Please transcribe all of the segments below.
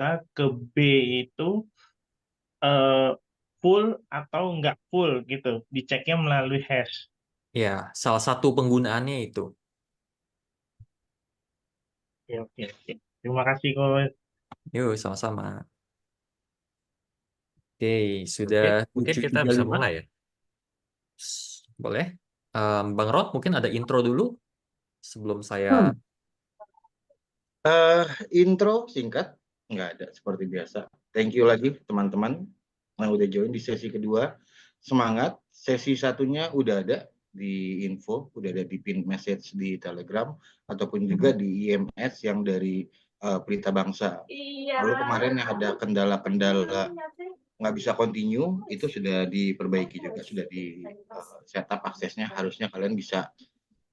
bangsa ke B itu eh, full atau nggak full gitu. Diceknya melalui hash. Ya, salah satu penggunaannya itu. Oke, oke, oke. Terima kasih Coach. Yuk, sama-sama. Oke, sudah Oke, mungkin tujuh kita tiga bisa lima. mulai ya. Boleh. Bang Rod, mungkin ada intro dulu sebelum saya. Hmm. Eh, Intro singkat, nggak ada seperti biasa. Thank you lagi teman-teman yang udah join di sesi kedua. Semangat. Sesi satunya udah ada di info, udah ada di pin message di Telegram ataupun juga di IMS yang dari Pelita Bangsa. Lalu kemarin yang ada kendala-kendala nggak bisa continue itu sudah diperbaiki juga, sudah di setup aksesnya. Harusnya kalian bisa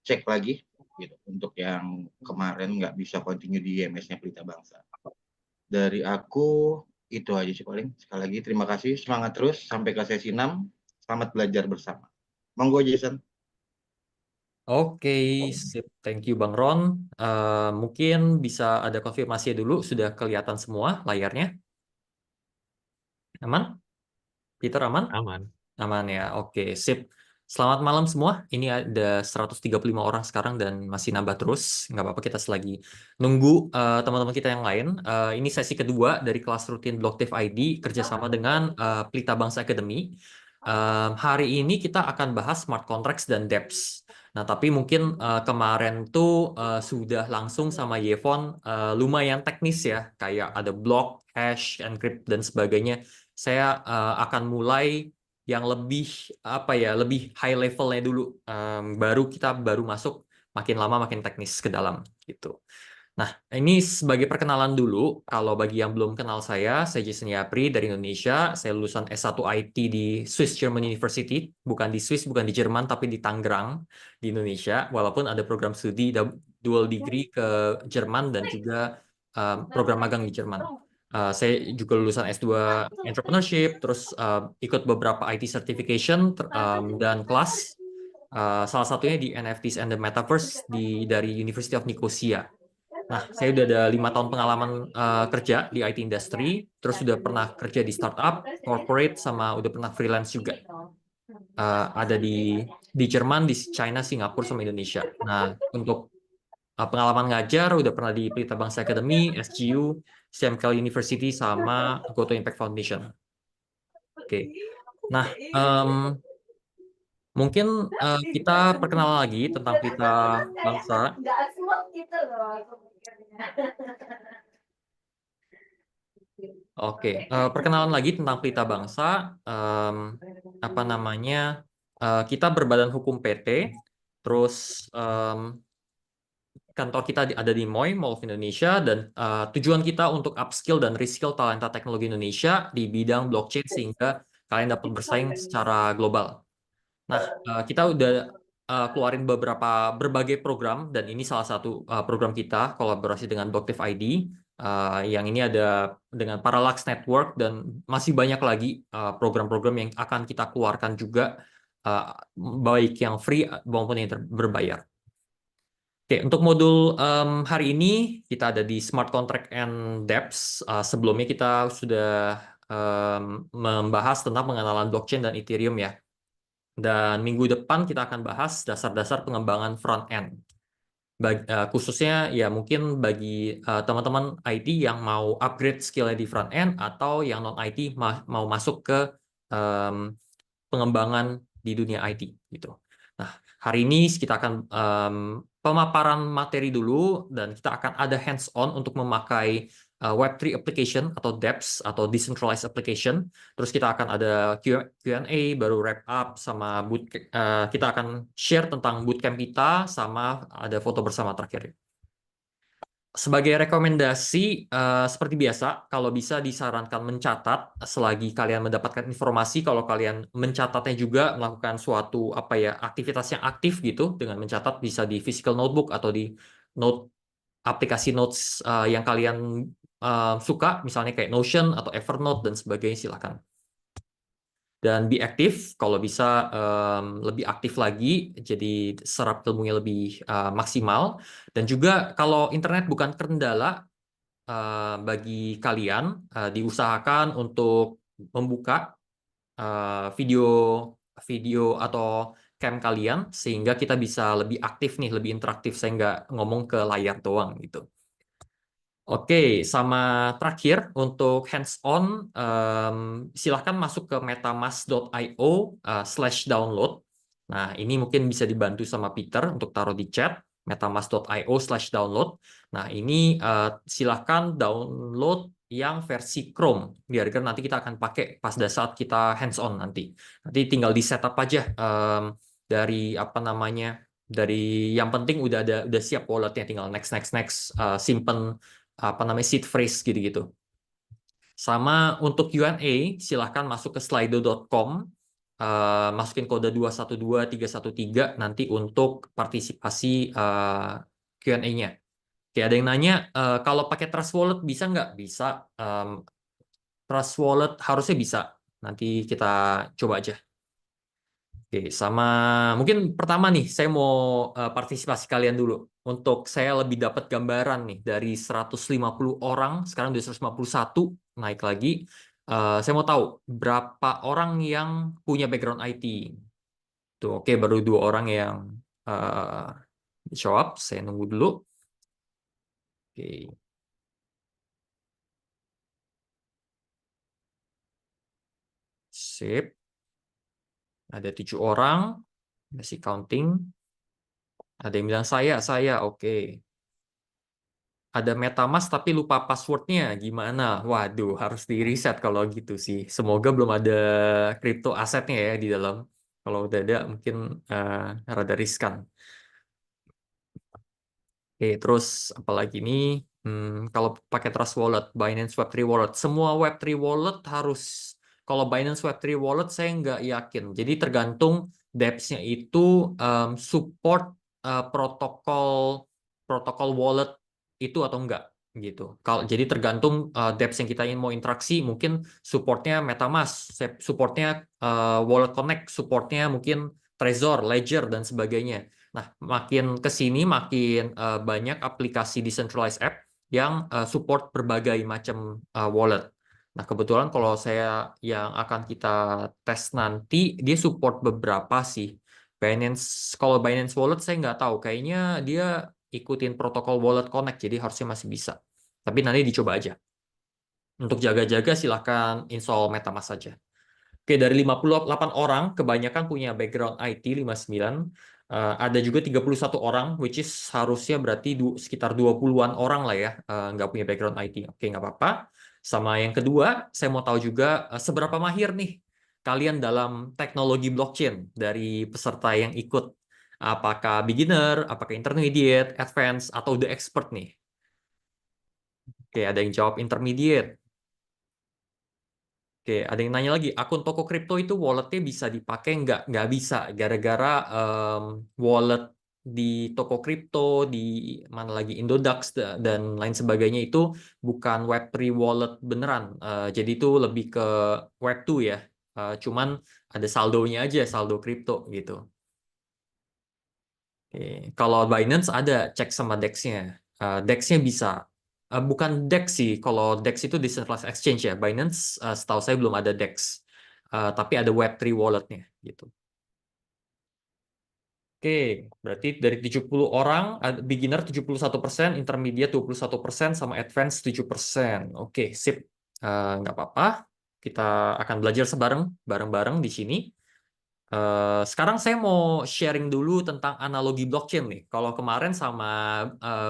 cek lagi gitu untuk yang kemarin nggak bisa continue di IMS-nya Pelita Bangsa. Dari aku itu aja sih paling. Sekali lagi terima kasih, semangat terus sampai ke sesi 6. Selamat belajar bersama. Monggo Jason. Oke, sip. Thank you Bang Ron. Mungkin bisa ada konfirmasi dulu, sudah kelihatan semua layarnya. Aman? Peter aman? Aman. Aman ya, oke, sip. Selamat malam semua. Ini ada 135 orang sekarang dan masih nambah terus. Nggak apa-apa, kita selagi nunggu teman-teman kita yang lain. Ini sesi kedua dari kelas rutin Blockdev ID kerjasama dengan Pelita Bangsa Academy. Hari ini kita akan bahas smart contracts dan dApps. Nah, tapi mungkin kemarin tuh sudah langsung sama Yevon lumayan teknis ya, kayak ada block, hash, encrypt, dan sebagainya. Saya akan mulai yang lebih apa ya, lebih high levelnya dulu. Baru kita masuk makin lama makin teknis ke dalam gitu. Nah, ini sebagai perkenalan dulu. Kalau bagi yang belum kenal saya Jason Yapri dari Indonesia. Saya lulusan S1 IT di Swiss German University. Bukan di Swiss, bukan di Jerman, tapi di Tangerang, di Indonesia. Walaupun ada program studi dual degree ke Jerman dan juga program magang di Jerman. Saya juga lulusan S2 Entrepreneurship, terus ikut beberapa IT certification dan kelas. Salah satunya di NFTs and the Metaverse dari University of Nicosia. Nah, saya udah ada 5 tahun pengalaman kerja di IT industry, terus sudah pernah kerja di startup, corporate, sama udah pernah freelance juga. Ada di Jerman, di China, Singapura, sama Indonesia. Nah, untuk pengalaman ngajar, udah pernah di Pelita Bangsa Academy, SGU, CMKL University, sama Goto Impact Foundation. Oke. Nah, mungkin kita perkenalan lagi tentang Pelita Bangsa. Oke, perkenalan lagi tentang Pelita Bangsa. Apa namanya? Kita berbadan hukum PT, terus kantor kita ada di MOI, Mall of Indonesia, dan tujuan kita untuk upskill dan reskill talenta teknologi Indonesia di bidang blockchain sehingga kalian dapat bersaing secara global. Nah, kita udah keluarin berbagai program, dan ini salah satu program kita kolaborasi dengan Blockdev ID. Yang ini ada dengan Parallax Network, dan masih banyak lagi program-program yang akan kita keluarkan juga, baik yang free maupun yang berbayar. Oke, untuk modul hari ini kita ada di Smart Contract and dApps. Sebelumnya kita sudah membahas tentang pengenalan blockchain dan Ethereum ya. Dan minggu depan kita akan bahas dasar-dasar pengembangan front end. Khususnya ya mungkin bagi teman-teman IT yang mau upgrade skillnya di front end atau yang non IT mau masuk ke pengembangan di dunia IT gitu. Nah, hari ini kita akan pemaparan materi dulu, dan kita akan ada hands-on untuk memakai Web3 application atau dApps atau decentralized application. Terus kita akan ada Q&A, baru wrap up sama kita akan share tentang bootcamp kita, sama ada foto bersama terakhir. Sebagai rekomendasi, seperti biasa, kalau bisa disarankan mencatat selagi kalian mendapatkan informasi. Kalau kalian mencatatnya juga melakukan suatu aktivitas yang aktif gitu dengan mencatat, bisa di physical notebook atau di aplikasi notes yang kalian suka, misalnya kayak Notion atau Evernote dan sebagainya, silakan. Dan be aktif, kalau bisa lebih aktif lagi, jadi serap ilmunya lebih maksimal. Dan juga kalau internet bukan kendala, bagi kalian diusahakan untuk membuka video atau cam kalian sehingga kita bisa lebih aktif nih, lebih interaktif. Saya nggak ngomong ke layar doang gitu. Oke, sama terakhir untuk hands-on, silahkan masuk ke metamask.io/download. Nah, ini mungkin bisa dibantu sama Peter untuk taruh di chat, metamask.io/download. Nah, ini silahkan download yang versi Chrome, biar nanti kita akan pakai pas saat kita hands-on nanti. Nanti tinggal di setup aja dari apa namanya, dari yang penting udah siap walletnya, tinggal next, simpen apa namanya seed phrase gitu-gitu. Sama untuk Q&A silahkan masuk ke slido.com, masukin kode 212313 nanti untuk partisipasi Q&A-nya. Oke, ada yang nanya kalau pakai Trust Wallet bisa nggak? Bisa. Trust Wallet harusnya bisa. Nanti kita coba aja. Oke, sama mungkin pertama nih, saya mau partisipasi kalian dulu. Untuk saya lebih dapat gambaran nih, dari 150 orang, sekarang udah 151, naik lagi. Saya mau tahu, berapa orang yang punya background IT? Tuh, oke, baru 2 orang yang show up, saya nunggu dulu. Oke. Sip. Ada 7 orang, masih counting. Ada yang bilang saya, oke. Ada MetaMask tapi lupa passwordnya gimana? Waduh, harus di-reset kalau gitu sih. Semoga belum ada crypto asetnya ya di dalam. Kalau udah ada mungkin rada riskan. Oke, terus apalagi nih? Kalau pakai Trust Wallet, Binance Web3 Wallet, semua Web3 Wallet harus. Kalau Binance Web3 Wallet saya nggak yakin. Jadi tergantung dApps-nya itu support protokol wallet itu atau enggak gitu. Jadi tergantung dApps yang kita ingin mau interaksi, mungkin supportnya MetaMask, supportnya Wallet Connect, supportnya mungkin Trezor, Ledger dan sebagainya. Nah, makin ke sini makin banyak aplikasi decentralized app yang support berbagai macam wallet. Nah, kebetulan kalau saya yang akan kita tes nanti, dia support beberapa sih. Kalau Binance Wallet saya nggak tahu. Kayaknya dia ikutin protokol Wallet Connect, jadi harusnya masih bisa. Tapi nanti dicoba aja. Untuk jaga-jaga silahkan install MetaMask saja. Oke, dari 58 orang, kebanyakan punya background IT 59. Ada juga 31 orang, which is harusnya berarti sekitar 20-an orang lah ya, nggak punya background IT. Oke, nggak apa-apa. Sama yang kedua, saya mau tahu juga seberapa mahir nih kalian dalam teknologi blockchain dari peserta yang ikut. Apakah beginner, apakah intermediate, advance, atau the expert nih? Oke, ada yang jawab intermediate. Oke, ada yang nanya lagi, akun toko kripto itu walletnya bisa dipakai nggak? Nggak bisa, gara-gara wallet di toko kripto, di mana lagi Indodax dan lain sebagainya itu bukan Web3 wallet beneran. Jadi itu lebih ke Web2 ya. Cuman ada saldonya aja, saldo kripto gitu. Oke. Kalau Binance ada cek sama DEX-nya. DEX-nya bisa. Bukan DEX sih, kalau DEX itu decentralized exchange ya. Binance setahu saya belum ada DEX. Tapi ada Web3 wallet-nya gitu. Oke, berarti dari 70 orang, beginner 71%, intermediate 21%, sama advance 7%. Oke, sip. Nggak apa-apa. Kita akan belajar bareng-bareng di sini. Sekarang saya mau sharing dulu tentang analogi blockchain nih. Kalau kemarin sama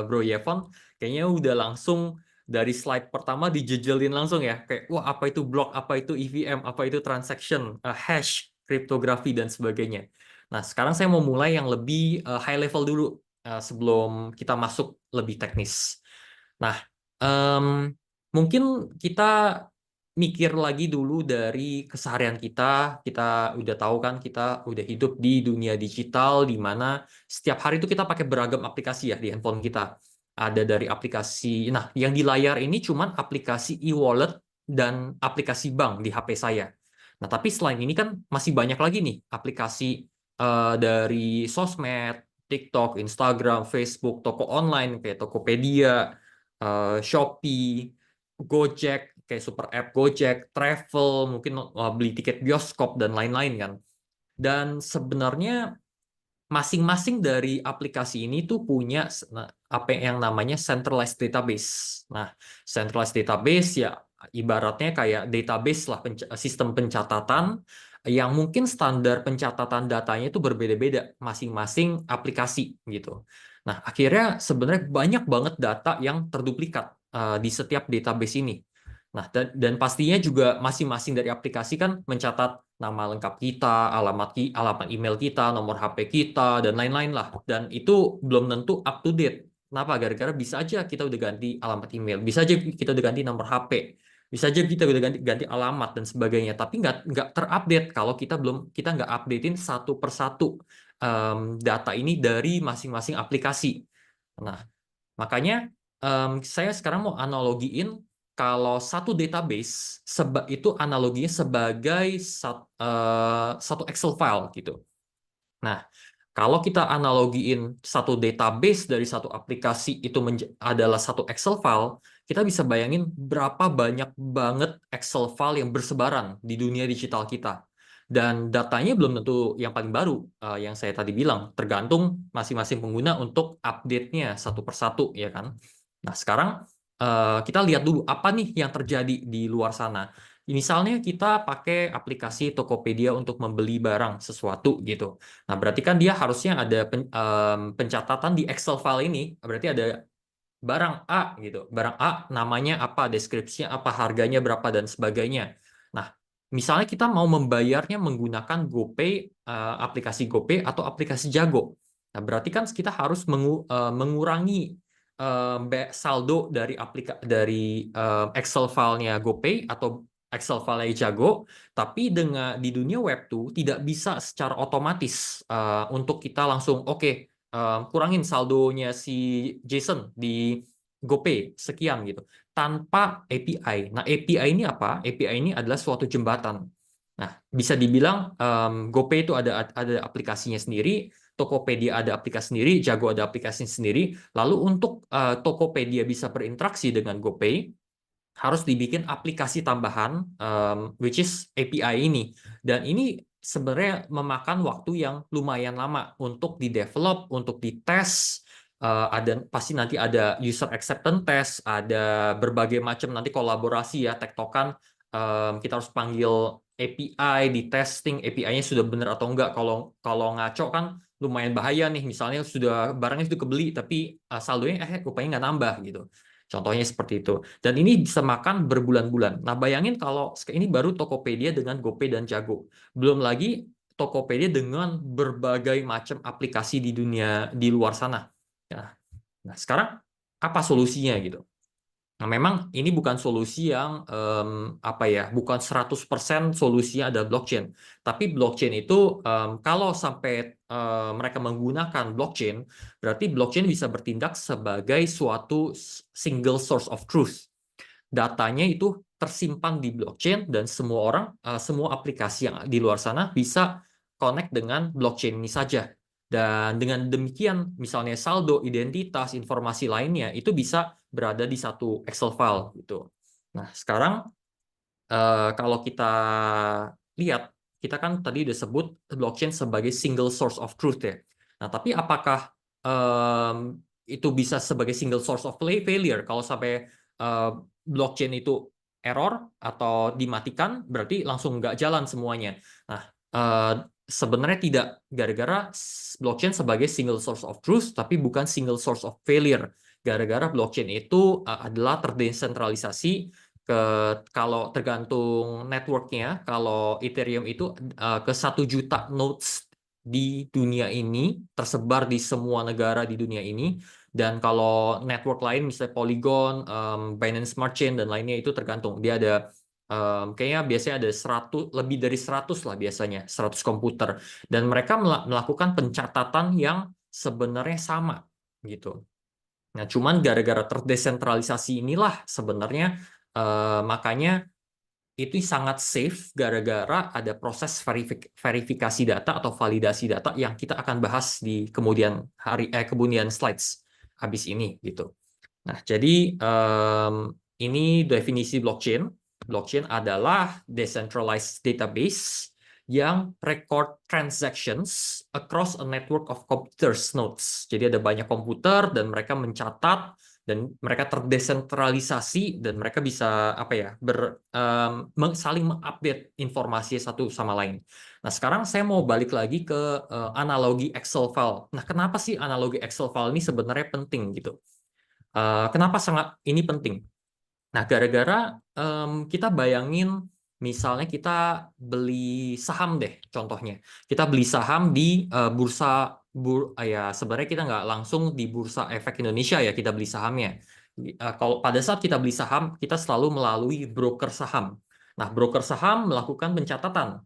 Bro Yevon, kayaknya udah langsung dari slide pertama dijejelin langsung ya. Kayak, wah apa itu block, apa itu EVM, apa itu transaction, hash, kriptografi, dan sebagainya. Nah, sekarang saya mau mulai yang lebih high level dulu sebelum kita masuk lebih teknis. Nah, mungkin kita mikir lagi dulu dari keseharian kita. Kita udah tahu kan, kita udah hidup di dunia digital, di mana setiap hari itu kita pakai beragam aplikasi ya di handphone kita. Ada dari aplikasi, nah yang di layar ini cuman aplikasi e-wallet dan aplikasi bank di HP saya. Nah, tapi selain ini kan masih banyak lagi nih aplikasi dari sosmed, TikTok, Instagram, Facebook, toko online kayak Tokopedia, Shopee, Gojek, kayak super app Gojek, travel, mungkin beli tiket bioskop dan lain-lain kan. Dan sebenarnya masing-masing dari aplikasi ini tuh punya apa yang namanya centralized database. Nah, centralized database ya ibaratnya kayak database lah, sistem pencatatan yang mungkin standar pencatatan datanya itu berbeda-beda masing-masing aplikasi gitu. Nah, akhirnya sebenarnya banyak banget data yang terduplikat di setiap database ini. Nah, dan pastinya juga masing-masing dari aplikasi kan mencatat nama lengkap kita, alamat email kita, nomor HP kita, dan lain-lain lah. Dan itu belum tentu up to date. Kenapa? Gara-gara bisa aja kita udah ganti alamat email, bisa aja kita udah ganti nomor HP, bisa aja kita udah ganti alamat dan sebagainya. Tapi nggak terupdate kalau kita nggak updatein satu persatu data ini dari masing-masing aplikasi. Nah, makanya saya sekarang mau analogiin kalau satu database itu analoginya sebagai satu Excel file gitu. Nah, kalau kita analogiin satu database dari satu aplikasi itu adalah satu Excel file, kita bisa bayangin berapa banyak banget Excel file yang bersebaran di dunia digital kita. Dan datanya belum tentu yang paling baru, yang saya tadi bilang, tergantung masing-masing pengguna untuk update-nya satu persatu, ya kan? Nah, sekarang kita lihat dulu apa nih yang terjadi di luar sana. Misalnya kita pakai aplikasi Tokopedia untuk membeli barang sesuatu gitu. Nah, berarti kan dia harusnya ada pencatatan di Excel file ini. Berarti ada barang A gitu. Barang A namanya apa, deskripsinya apa, harganya berapa, dan sebagainya. Nah, misalnya kita mau membayarnya menggunakan GoPay, aplikasi GoPay atau aplikasi Jago. Nah, berarti kan kita harus mengurangi saldo dari Excel filenya GoPay atau Excel file Jago, tapi di dunia web tuh tidak bisa secara otomatis untuk kita langsung kurangin saldonya si Jason di GoPay sekian gitu tanpa API. Nah, API ini apa? API ini adalah suatu jembatan. Nah, bisa dibilang GoPay itu ada aplikasinya sendiri, Tokopedia ada aplikasi sendiri, Jago ada aplikasi sendiri. Lalu untuk Tokopedia bisa berinteraksi dengan GoPay, harus dibikin aplikasi tambahan, which is API ini. Dan ini sebenarnya memakan waktu yang lumayan lama untuk di-develop, untuk dites. Pasti nanti ada user acceptance test, ada berbagai macam nanti kolaborasi ya, tektokan. Kita harus panggil API, di testing API-nya sudah benar atau enggak. Kalau ngaco kan lumayan bahaya nih. Misalnya barangnya sudah kebeli, tapi saldonya rupanya nggak nambah gitu. Contohnya seperti itu. Dan ini bisa makan berbulan-bulan. Nah, bayangin kalau ini baru Tokopedia dengan GoPay dan Jago. Belum lagi Tokopedia dengan berbagai macam aplikasi di dunia di luar sana. Nah, sekarang apa solusinya gitu? Nah, memang ini bukan solusi yang bukan 100% solusinya ada blockchain. Tapi blockchain itu kalau sampai mereka menggunakan blockchain, berarti blockchain bisa bertindak sebagai suatu single source of truth. Datanya itu tersimpan di blockchain dan semua orang, semua aplikasi yang di luar sana bisa connect dengan blockchain ini saja. Dan dengan demikian, misalnya saldo, identitas, informasi lainnya itu bisa berada di satu Excel file gitu. Nah, sekarang kalau kita lihat, kita kan tadi udah sebut blockchain sebagai single source of truth ya. Nah, tapi apakah itu bisa sebagai single source of failure? Kalau sampai blockchain itu error atau dimatikan, berarti langsung nggak jalan semuanya. Nah, sebenarnya tidak, gara-gara blockchain sebagai single source of truth, tapi bukan single source of failure. Gara-gara blockchain itu adalah terdesentralisasi, kalau tergantung networknya, kalau Ethereum itu ke 1 juta nodes di dunia ini, tersebar di semua negara di dunia ini. Dan kalau network lain, misalnya Polygon, Binance Smart Chain, dan lainnya itu tergantung. Dia ada kayaknya biasanya ada lebih dari 100 lah biasanya, 100 komputer. Dan mereka melakukan pencatatan yang sebenarnya sama gitu. Nah, cuman gara-gara terdesentralisasi inilah sebenarnya makanya itu sangat safe gara-gara ada proses verifikasi data atau validasi data yang kita akan bahas di kemudian slides habis ini gitu. Nah, jadi ini definisi blockchain. Blockchain adalah decentralized database yang record transactions across a network of computers nodes. Jadi ada banyak komputer dan mereka mencatat dan mereka terdesentralisasi dan mereka bisa apa ya saling mengupdate informasi satu sama lain. Nah, sekarang saya mau balik lagi ke analogi Excel file. Nah, kenapa sih analogi Excel file ini sebenarnya penting gitu? Kenapa sangat ini penting? Nah, gara-gara kita bayangin misalnya kita beli saham deh, contohnya. Kita beli saham di ya sebenarnya kita nggak langsung di Bursa Efek Indonesia ya kita beli sahamnya. Kalau pada saat kita beli saham, kita selalu melalui broker saham. Nah, broker saham melakukan pencatatan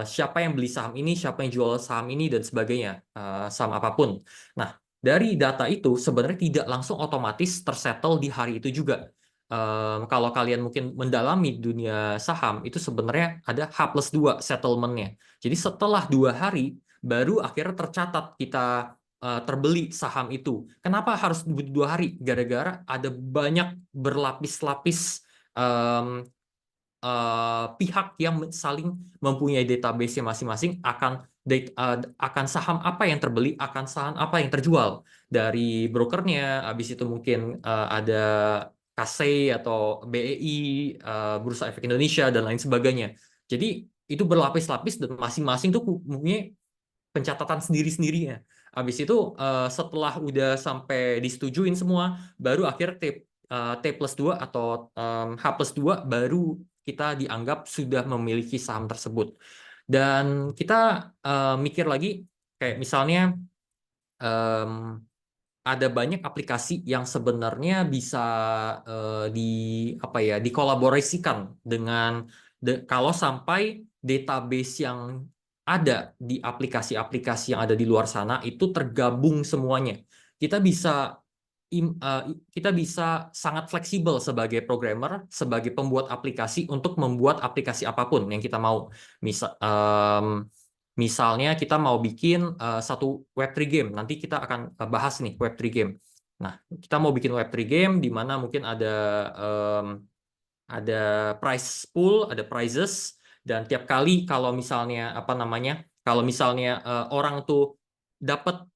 siapa yang beli saham ini, siapa yang jual saham ini dan sebagainya, saham apapun. Nah, dari data itu sebenarnya tidak langsung otomatis tersettle di hari itu juga. Kalau kalian mungkin mendalami dunia saham, itu sebenarnya ada H+2 settlement-nya. Jadi setelah 2 hari, baru akhirnya tercatat kita terbeli saham itu. Kenapa harus 2 hari? Gara-gara ada banyak berlapis-lapis pihak yang saling mempunyai database masing-masing akan saham apa yang terbeli, akan saham apa yang terjual dari brokernya. Habis itu mungkin ada KSEI atau BEI, Bursa Efek Indonesia dan lain sebagainya. Jadi itu berlapis-lapis dan masing-masing tuh mempunyai pencatatan sendiri-sendirinya. Habis itu setelah udah sampai disetujuin semua, baru akhir T+2 atau H+2 baru kita dianggap sudah memiliki saham tersebut. Dan kita mikir lagi, kayak misalnya ada banyak aplikasi yang sebenarnya bisa dikolaborasikan dengan kalau sampai database yang ada di aplikasi-aplikasi yang ada di luar sana itu tergabung semuanya. Kita bisa sangat fleksibel sebagai programmer, sebagai pembuat aplikasi untuk membuat aplikasi apapun yang kita mau. Misalnya kita mau bikin satu Web3 game, nanti kita akan bahas nih Web3 game. Nah, kita mau bikin Web3 game di mana mungkin ada prize pool, ada prizes, dan tiap kali kalau misalnya kalau misalnya orang tuh dapat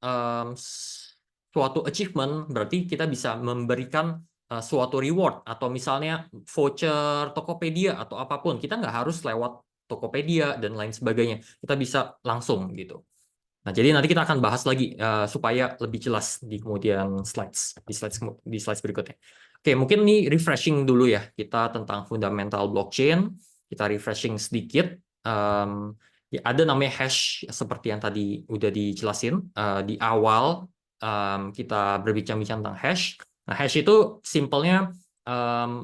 suatu achievement, berarti kita bisa memberikan suatu reward atau misalnya voucher Tokopedia atau apapun. Kita nggak harus lewat Tokopedia dan lain sebagainya. Kita bisa langsung gitu. Nah, jadi nanti kita akan bahas lagi supaya lebih jelas di kemudian di slides berikutnya. Oke, mungkin ini refreshing dulu ya kita tentang fundamental blockchain. Kita refreshing sedikit. Ya, ada namanya hash seperti yang tadi udah dijelasin di awal kita berbincang-bincang tentang hash. Nah, hash itu simpelnya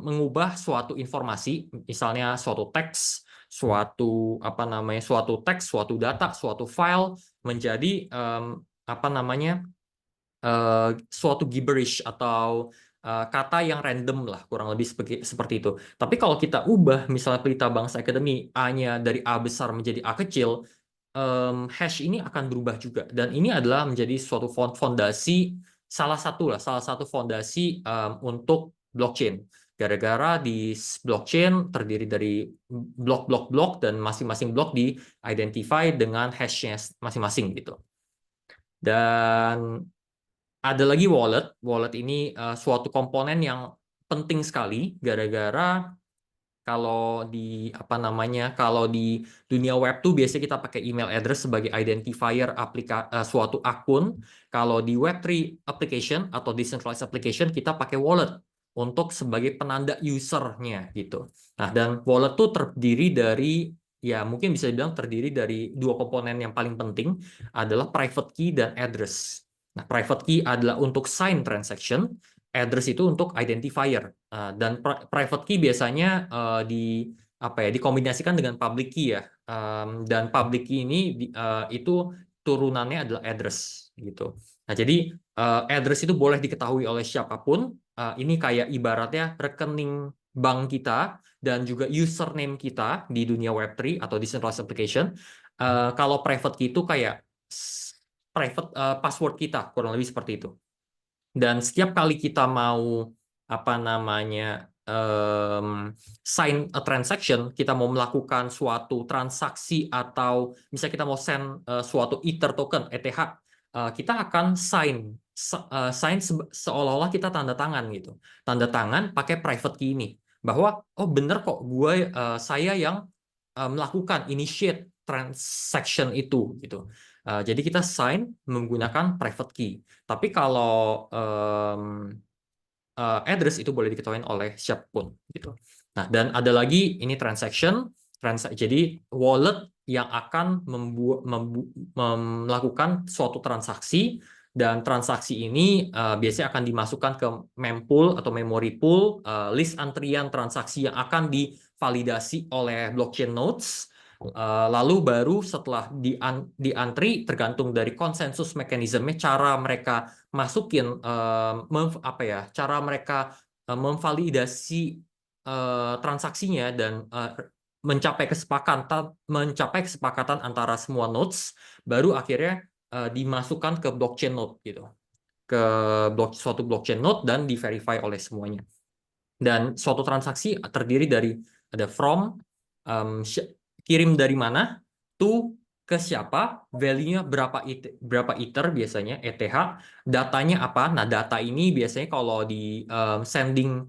mengubah suatu informasi, misalnya suatu teks, suatu data, suatu file menjadi suatu gibberish atau kata yang random lah, kurang lebih seperti itu. Tapi kalau kita ubah misalnya Pelita Bangsa Academy A-nya dari A besar menjadi A kecil, hash ini akan berubah juga. Dan ini adalah menjadi suatu fondasi, salah satu fondasi untuk blockchain. Gara-gara di blockchain terdiri dari blok-blok-blok dan masing-masing blok di-identify dengan hash-nya masing-masing gitu. Dan ada lagi wallet. Wallet ini suatu komponen yang penting sekali gara-gara kalau di dunia web tuh biasanya kita pakai email address sebagai identifier suatu akun. Kalau di Web3 application atau decentralized application kita pakai wallet untuk sebagai penanda usernya gitu. Nah, dan wallet tuh terdiri dari mungkin bisa dibilang terdiri dari 2 komponen yang paling penting adalah private key dan address. Nah, private key adalah untuk sign transaction, address itu untuk identifier. Dan private key biasanya dikombinasikan dengan public key ya. Dan public key ini itu turunannya adalah address gitu. Nah, jadi address itu boleh diketahui oleh siapapun. Ini kayak ibaratnya rekening bank kita dan juga username kita di dunia Web3 atau decentralized application. Kalau private key itu kayak private password kita, kurang lebih seperti itu. Dan setiap kali kita mau sign a transaction, kita mau melakukan suatu transaksi atau misalnya kita mau send suatu Ether token ETH, kita akan sign seolah-olah kita tanda tangan gitu. Tanda tangan pakai private key ini bahwa oh bener kok saya yang melakukan initiate transaction itu gitu. Jadi kita sign menggunakan private key. Tapi kalau address itu boleh diketahui oleh siapapun gitu. Nah, dan ada lagi ini jadi wallet yang akan melakukan suatu transaksi, dan transaksi ini biasanya akan dimasukkan ke mempool atau memory pool, list antrian transaksi yang akan divalidasi oleh blockchain nodes. Lalu baru setelah diantri, tergantung dari konsensus mekanisme, cara mereka masukin cara mereka memvalidasi transaksinya dan mencapai kesepakatan antara semua nodes, baru akhirnya dimasukkan ke blockchain node gitu, ke suatu blockchain node dan di-verify oleh semuanya. Dan suatu transaksi terdiri dari ada from, kirim dari mana, to ke siapa, value-nya berapa Ether biasanya, ETH, datanya apa. Nah, data ini biasanya kalau di sending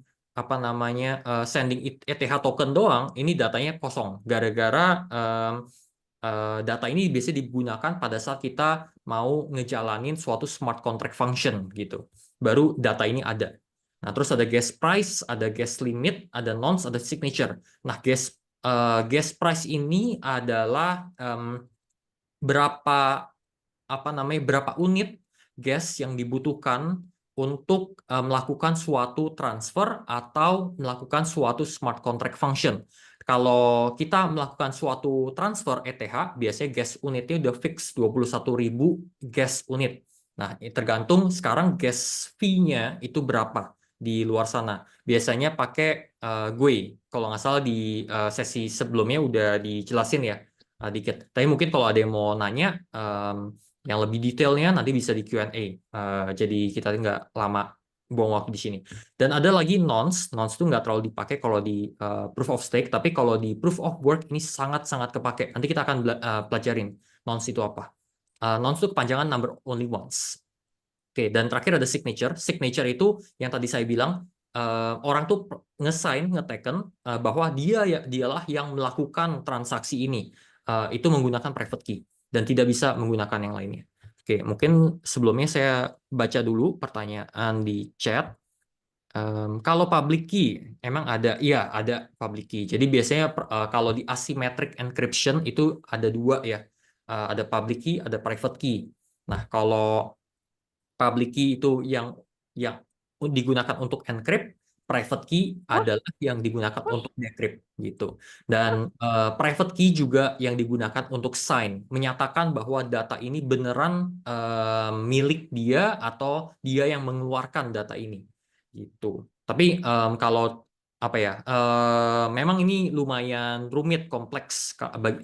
ETH token doang, ini datanya kosong. Gara-gara data ini biasanya digunakan pada saat kita mau ngejalanin suatu smart contract function gitu. Baru data ini ada. Nah, terus ada gas price, ada gas limit, ada nonce, ada signature. Nah, gas price ini adalah berapa unit gas yang dibutuhkan untuk melakukan suatu transfer atau melakukan suatu smart contract function. Kalau kita melakukan suatu transfer ETH, biasanya gas unitnya udah fix 21.000 gas unit. Nah, tergantung sekarang gas fee-nya itu berapa di luar sana. Biasanya pakai GUI. Kalau nggak salah di sesi sebelumnya udah dijelasin ya dikit. Tapi mungkin kalau ada yang mau nanya yang lebih detailnya nanti bisa di Q&A. Jadi kita nggak lama buang waktu di sini. Dan ada lagi nonce. Nonce itu nggak terlalu dipakai kalau di proof of stake, tapi kalau di proof of work ini sangat-sangat kepake. Nanti kita akan pelajarin nonce itu apa. Nonce itu kepanjangan number only once. Oke, dan terakhir ada signature. Signature itu yang tadi saya bilang, orang tuh nge-taken bahwa dialah yang melakukan transaksi ini. Itu menggunakan private key dan tidak bisa menggunakan yang lainnya. Oke, mungkin sebelumnya saya baca dulu pertanyaan di chat. Kalau public key, emang ada? Iya, ada public key. Jadi biasanya kalau di asymmetric encryption itu ada dua ya. Ada public key, ada private key. Nah, kalau public key itu yang digunakan untuk encrypt, private key adalah yang digunakan untuk decrypt gitu. Dan private key juga yang digunakan untuk sign, menyatakan bahwa data ini beneran milik dia atau dia yang mengeluarkan data ini gitu. Tapi kalau memang ini lumayan rumit, kompleks,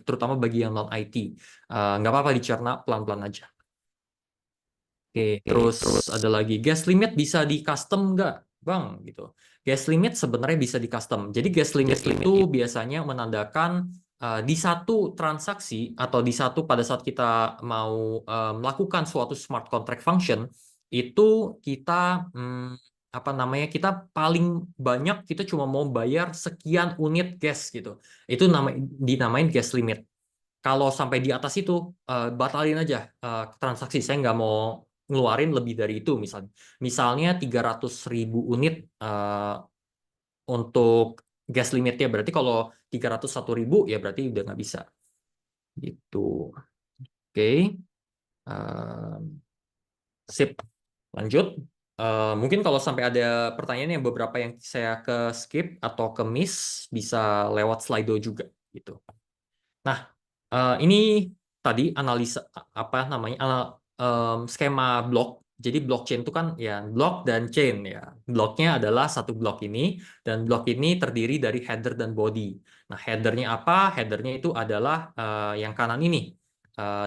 terutama bagi yang non IT. Nggak apa-apa dicerna pelan-pelan aja. Oke, terus ada lagi gas limit bisa di custom nggak, Bang? Gitu. Gas limit sebenarnya bisa di custom. Jadi gas limit itu biasanya menandakan di satu transaksi atau pada saat kita mau melakukan suatu smart contract function itu kita kita paling banyak kita cuma mau bayar sekian unit gas gitu. Itu dinamain gas limit. Kalau sampai di atas itu batalin aja transaksi. Saya nggak mau ngeluarin lebih dari itu misalnya 300.000 unit untuk gas limitnya, berarti kalau 301.000 ya berarti udah nggak bisa gitu. Oke. Sip, lanjut. Mungkin kalau sampai ada pertanyaan yang beberapa yang saya ke skip atau ke miss bisa lewat Slido juga gitu. Nah, ini tadi analisa skema blok. Jadi blockchain itu kan ya blok dan chain ya. Bloknya adalah satu blok ini dan blok ini terdiri dari header dan body. Nah, headernya apa? Headernya itu adalah yang kanan ini,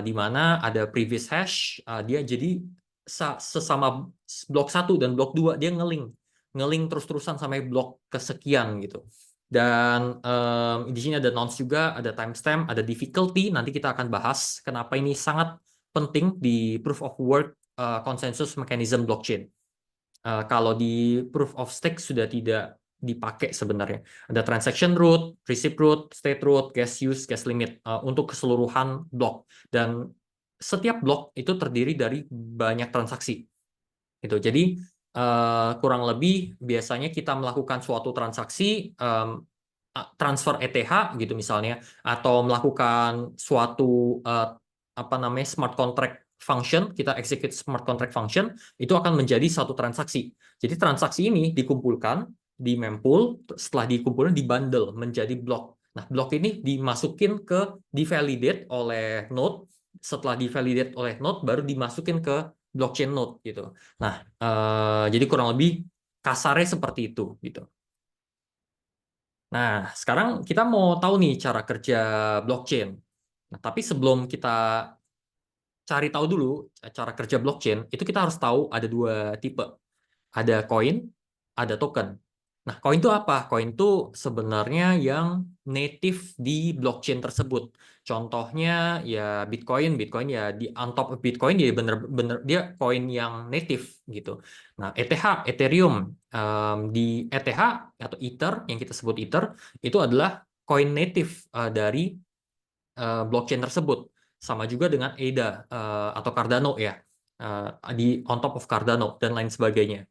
di mana ada previous hash. Dia jadi sesama blok 1 dan blok 2 dia ngeling terus-terusan sampai blok kesekian gitu. Dan di sini ada nonce juga, ada timestamp, ada difficulty. Nanti kita akan bahas kenapa ini sangat penting di proof of work consensus mechanism blockchain. Kalau di proof of stake sudah tidak dipakai sebenarnya. Ada transaction root, receipt root, state root, gas use, gas limit untuk keseluruhan blok. Dan setiap blok itu terdiri dari banyak transaksi. Gitu. Jadi kurang lebih biasanya kita melakukan suatu transaksi transfer ETH gitu misalnya, atau melakukan suatu smart contract function, kita execute smart contract function, itu akan menjadi satu transaksi. Jadi transaksi ini dikumpulkan di mempool, setelah dikumpulkan di bundle menjadi blok. Nah, blok ini divalidate oleh node, setelah divalidate oleh node baru dimasukin ke blockchain node gitu. Nah, jadi kurang lebih kasarnya seperti itu gitu. Nah, sekarang kita mau tahu nih cara kerja blockchain. Nah, tapi sebelum kita cari tahu dulu cara kerja blockchain, itu kita harus tahu ada 2 tipe. Ada koin, ada token. Nah, koin itu apa? Koin itu sebenarnya yang native di blockchain tersebut. Contohnya ya Bitcoin ya di on top of Bitcoin dia bener-bener dia koin yang native gitu. Nah, ETH, Ethereum di ETH atau Ether yang kita sebut Ether itu adalah koin native dari blockchain tersebut. Sama juga dengan ADA atau Cardano ya. Di on top of Cardano dan lain sebagainya.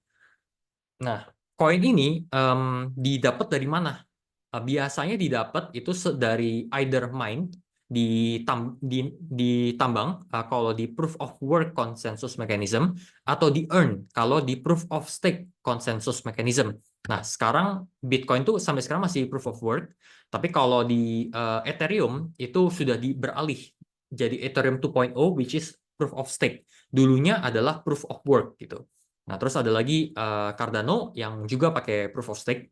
Nah, koin ini didapat dari mana? Biasanya didapat itu dari either mine di tambang kalau di proof of work consensus mechanism, atau di earn kalau di proof of stake consensus mechanism. Nah, sekarang Bitcoin tuh sampai sekarang masih proof of work, tapi kalau di Ethereum itu sudah beralih jadi Ethereum 2.0 which is proof of stake. Dulunya adalah proof of work gitu. Nah, terus ada lagi Cardano yang juga pakai proof of stake.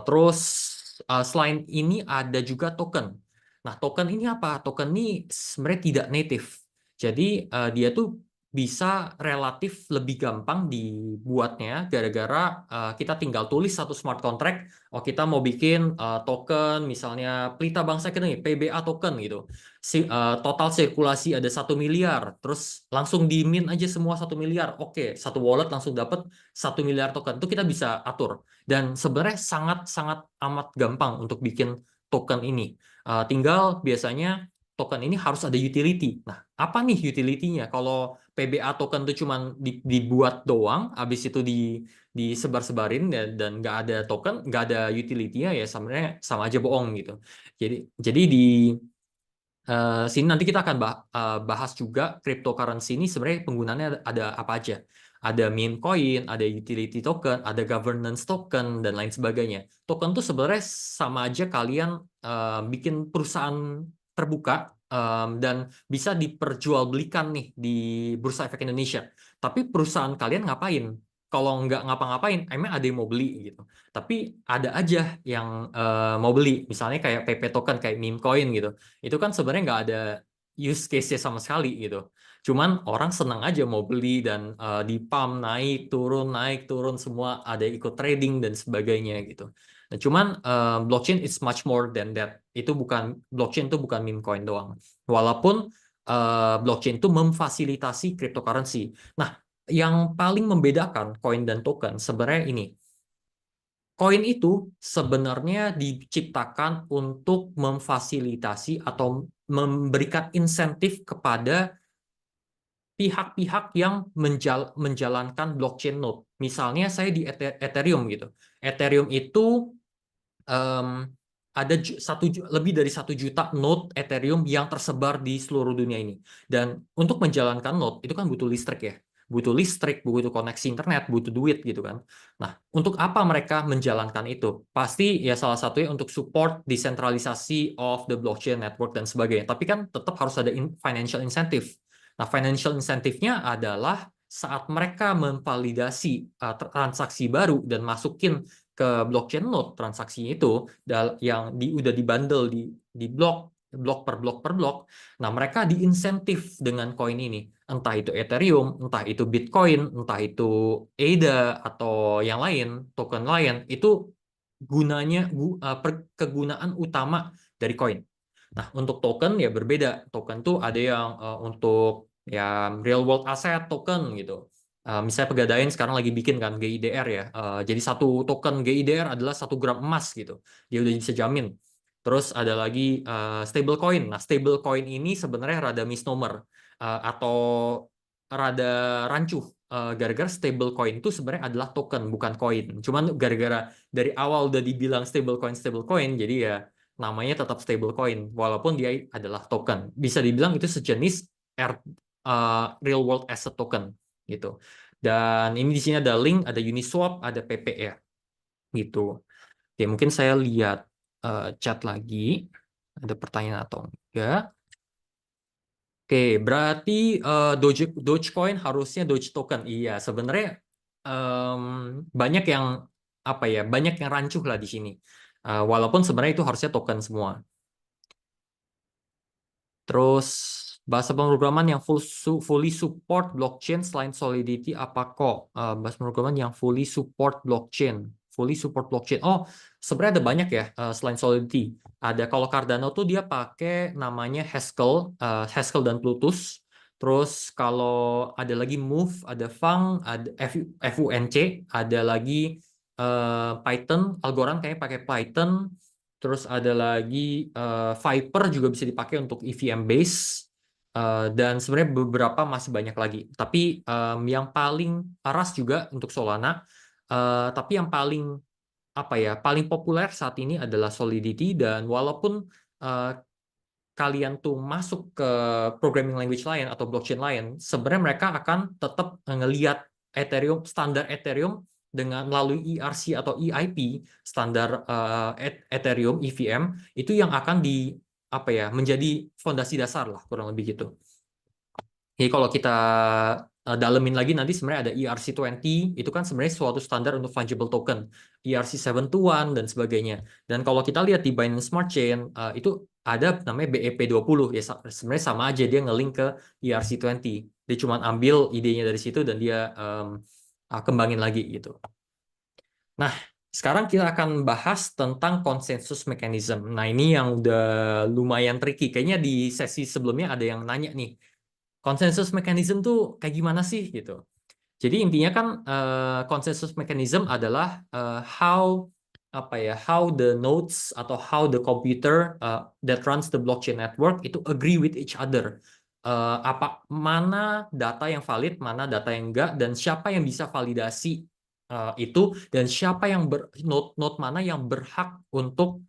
Terus selain ini ada juga token. Nah, token ini apa? Token ini sebenarnya tidak native. Jadi dia tuh bisa relatif lebih gampang dibuatnya gara-gara kita tinggal tulis satu smart contract. Oh, kita mau bikin token misalnya Pelita Bangsa kita nih, PBA token gitu. Total sirkulasi ada 1 miliar, terus langsung di mint aja semua 1 miliar. Oke, satu wallet langsung dapat 1 miliar token. Itu kita bisa atur. Dan sebenarnya sangat-sangat amat gampang untuk bikin token ini. Tinggal biasanya token ini harus ada utility. Nah, apa nih utility-nya? Kalau PBA token itu cuma dibuat doang, habis itu disebar-sebarin dan nggak ada token, nggak ada utility-nya, ya sebenarnya sama aja bohong gitu. Jadi di sini nanti kita akan bahas juga cryptocurrency ini sebenarnya penggunaannya ada apa aja. Ada meme coin, ada utility token, ada governance token, dan lain sebagainya. Token tuh sebenarnya sama aja kalian bikin perusahaan terbuka dan bisa diperjualbelikan nih di Bursa Efek Indonesia. Tapi perusahaan kalian ngapain? Kalau nggak ngapa-ngapain, emang ada yang mau beli gitu. Tapi ada aja yang mau beli. Misalnya kayak PP token, kayak meme coin gitu. Itu kan sebenarnya nggak ada use case-nya sama sekali gitu. Cuman orang senang aja mau beli dan di pump naik turun semua, ada ikut trading dan sebagainya gitu. Nah, cuman blockchain is much more than that. Blockchain itu bukan meme coin doang. Walaupun blockchain itu memfasilitasi cryptocurrency. Nah, yang paling membedakan koin dan token sebenarnya ini. Koin itu sebenarnya diciptakan untuk memfasilitasi atau memberikan insentif kepada pihak-pihak yang menjalankan blockchain node. Misalnya saya di Ethereum gitu. Ethereum itu ada lebih dari 1 juta node Ethereum yang tersebar di seluruh dunia ini. Dan untuk menjalankan node itu kan butuh listrik ya. Butuh listrik, butuh koneksi internet, butuh duit gitu kan. Nah, untuk apa mereka menjalankan itu? Pasti ya salah satunya untuk support desentralisasi of the blockchain network dan sebagainya. Tapi kan tetap harus ada financial incentive. Nah, financial incentive-nya adalah saat mereka memvalidasi transaksi baru dan masukin ke blockchain node transaksinya itu yang udah dibundle di blok per blok. Nah, mereka diinsentif dengan koin ini. entah itu Ethereum, entah itu Bitcoin, entah itu ADA atau yang lain, token lain, itu kegunaan utama dari koin. Nah, untuk token ya berbeda. Token tuh ada yang untuk ya real world asset token gitu. Misalnya Pegadaian sekarang lagi bikin kan GIDR ya. Jadi satu token GIDR adalah 1 gram emas gitu. Dia udah bisa jamin. Terus ada lagi stable coin. Nah, stable coin ini sebenarnya rada misnomer atau rada rancuh. Gara-gara stable coin itu sebenarnya adalah token bukan koin. Cuman gara-gara dari awal udah dibilang stable coin, jadi ya namanya tetap stable coin walaupun dia adalah token. Bisa dibilang itu sejenis real world asset token gitu. Dan ini di sini ada link, ada Uniswap, ada PPR gitu. Oke, mungkin saya lihat chat lagi. Ada pertanyaan atau enggak? Oke, berarti Dogecoin harusnya Doge token. Iya, sebenarnya banyak yang apa ya, banyak yang rancuh lah di sini. Walaupun sebenarnya itu harusnya token semua. Terus bahasa pemrograman yang fully support blockchain selain Solidity apa kok? Bahasa pemrograman yang fully support blockchain. Oh, sebenarnya ada banyak ya selain Solidity. Ada kalau Cardano tuh dia pakai namanya Haskell dan Plutus. Terus kalau ada lagi Move, ada Fang, ada FUNC, ada lagi Python, Algorand kayaknya pakai Python. Terus ada lagi Viper juga bisa dipakai untuk EVM base. Dan sebenarnya beberapa masih banyak lagi. Tapi yang paling Ras juga untuk Solana. Tapi yang paling apa ya, paling populer saat ini adalah Solidity. Dan walaupun kalian tuh masuk ke programming language lain atau blockchain lain, sebenarnya mereka akan tetap ngelihat standar Ethereum dengan melalui ERC atau EIP, standar Ethereum EVM itu yang akan apa ya, menjadi fondasi dasar lah kurang lebih gitu. Jadi kalau kita dalemin lagi nanti sebenarnya ada ERC20, itu kan sebenarnya suatu standar untuk fungible token, ERC721 dan sebagainya. Dan kalau kita lihat di Binance Smart Chain itu ada namanya BEP20 ya, sebenarnya sama aja, dia nge-link ke ERC20. Dia cuma ambil idenya dari situ dan dia kembangin lagi gitu. Nah, sekarang kita akan bahas tentang consensus mechanism. Nah, ini yang udah lumayan tricky. Kayaknya di sesi sebelumnya ada yang nanya nih, consensus mechanism tuh kayak gimana sih gitu. Jadi intinya kan consensus mechanism adalah how the nodes atau how the computer that runs the blockchain network itu agree with each other. Mana data yang valid, mana data yang enggak, dan siapa yang bisa validasi itu, dan siapa yang node mana yang berhak untuk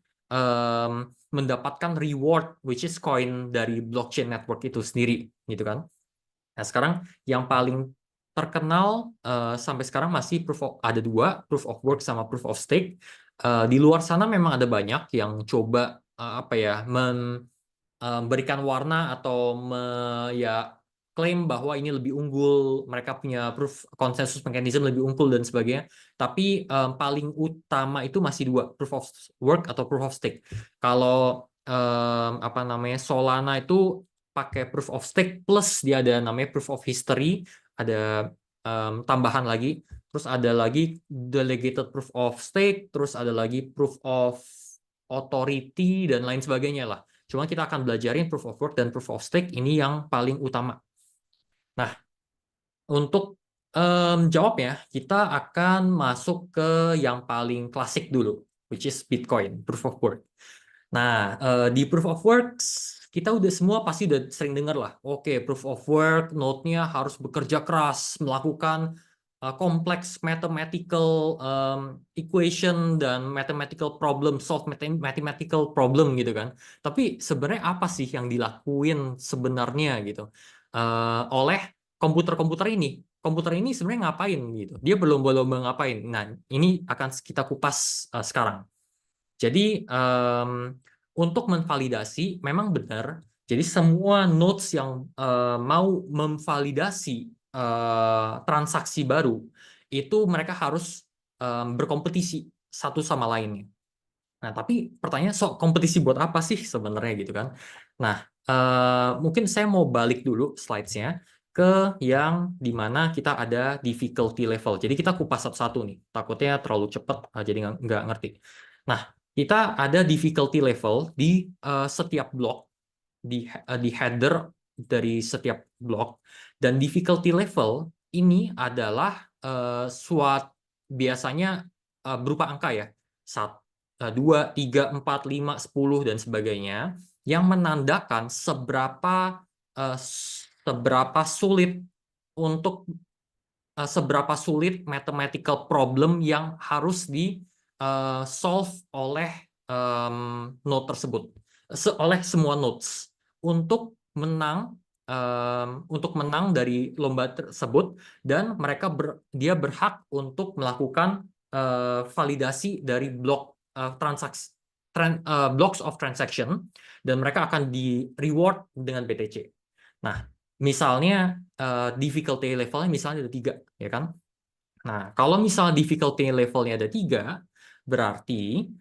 mendapatkan reward, which is coin dari blockchain network itu sendiri, gitu kan? Nah, sekarang yang paling terkenal sampai sekarang masih ada 2, proof of work sama proof of stake. Di luar sana memang ada banyak yang coba memberikan warna atau ya klaim bahwa ini lebih unggul, mereka punya proof konsensus mechanism lebih unggul dan sebagainya. Tapi paling utama itu masih 2, proof of work atau proof of stake. Kalau Solana itu pakai proof of stake plus dia ada namanya proof of history, ada tambahan lagi. Terus ada lagi delegated proof of stake, terus ada lagi proof of authority dan lain sebagainya lah. Cuma kita akan belajarin proof of work dan proof of stake ini yang paling utama. Nah, untuk jawabnya, kita akan masuk ke yang paling klasik dulu, which is Bitcoin, proof of work. Nah, di proof of work, kita udah semua pasti udah sering dengar lah. Oke, proof of work, node-nya harus bekerja keras, melakukan kompleks mathematical equation dan mathematical problem, solve mathematical problem gitu kan. Tapi sebenarnya apa sih yang dilakuin sebenarnya gitu oleh komputer-komputer ini? Komputer ini sebenarnya ngapain gitu? Dia belum ngapain. Nah, ini akan kita kupas sekarang. Jadi untuk memvalidasi memang benar. Jadi semua nodes yang mau memvalidasi transaksi baru itu mereka harus berkompetisi satu sama lainnya. Nah, tapi pertanyaannya, kompetisi buat apa sih sebenarnya gitu kan? Nah, mungkin saya mau balik dulu slides-nya. ke yang dimana kita ada difficulty level. Jadi kita kupas satu-satu nih. Takutnya terlalu cepat, jadi nggak ngerti. Nah, kita ada difficulty level di setiap blok, di header dari setiap blok. Dan difficulty level ini adalah biasanya berupa angka ya. 2, 3, 4, 5, 10, dan sebagainya. Yang menandakan seberapa sulit mathematical problem yang harus di solve oleh node tersebut, oleh semua nodes untuk menang dari lomba tersebut, dan dia berhak untuk melakukan validasi dari blocks of transaction, dan mereka akan di reward dengan BTC. Nah, misalnya difficulty levelnya misalnya ada 3, ya kan? Nah, kalau misalnya difficulty levelnya ada 3, berarti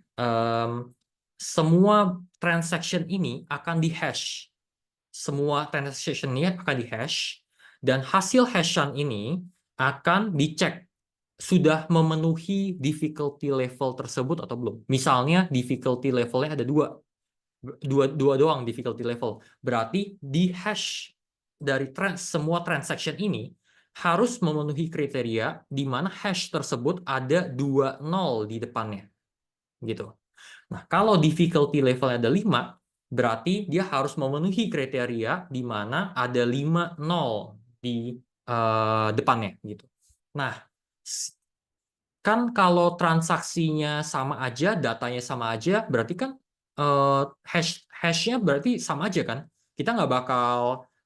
semua transaction ini akan di-hash. Semua transaction-nya akan di-hash, dan hasil hashan ini akan dicek sudah memenuhi difficulty level tersebut atau belum. Misalnya difficulty levelnya ada 2 doang difficulty level. Berarti di hash dari semua transaction ini harus memenuhi kriteria di mana hash tersebut ada 2 nol di depannya. Gitu. Nah, kalau difficulty levelnya ada 5, berarti dia harus memenuhi kriteria di mana ada 5 nol di depannya gitu. Nah, kan kalau transaksinya sama aja, datanya sama aja, berarti kan hashnya berarti sama aja kan? Kita nggak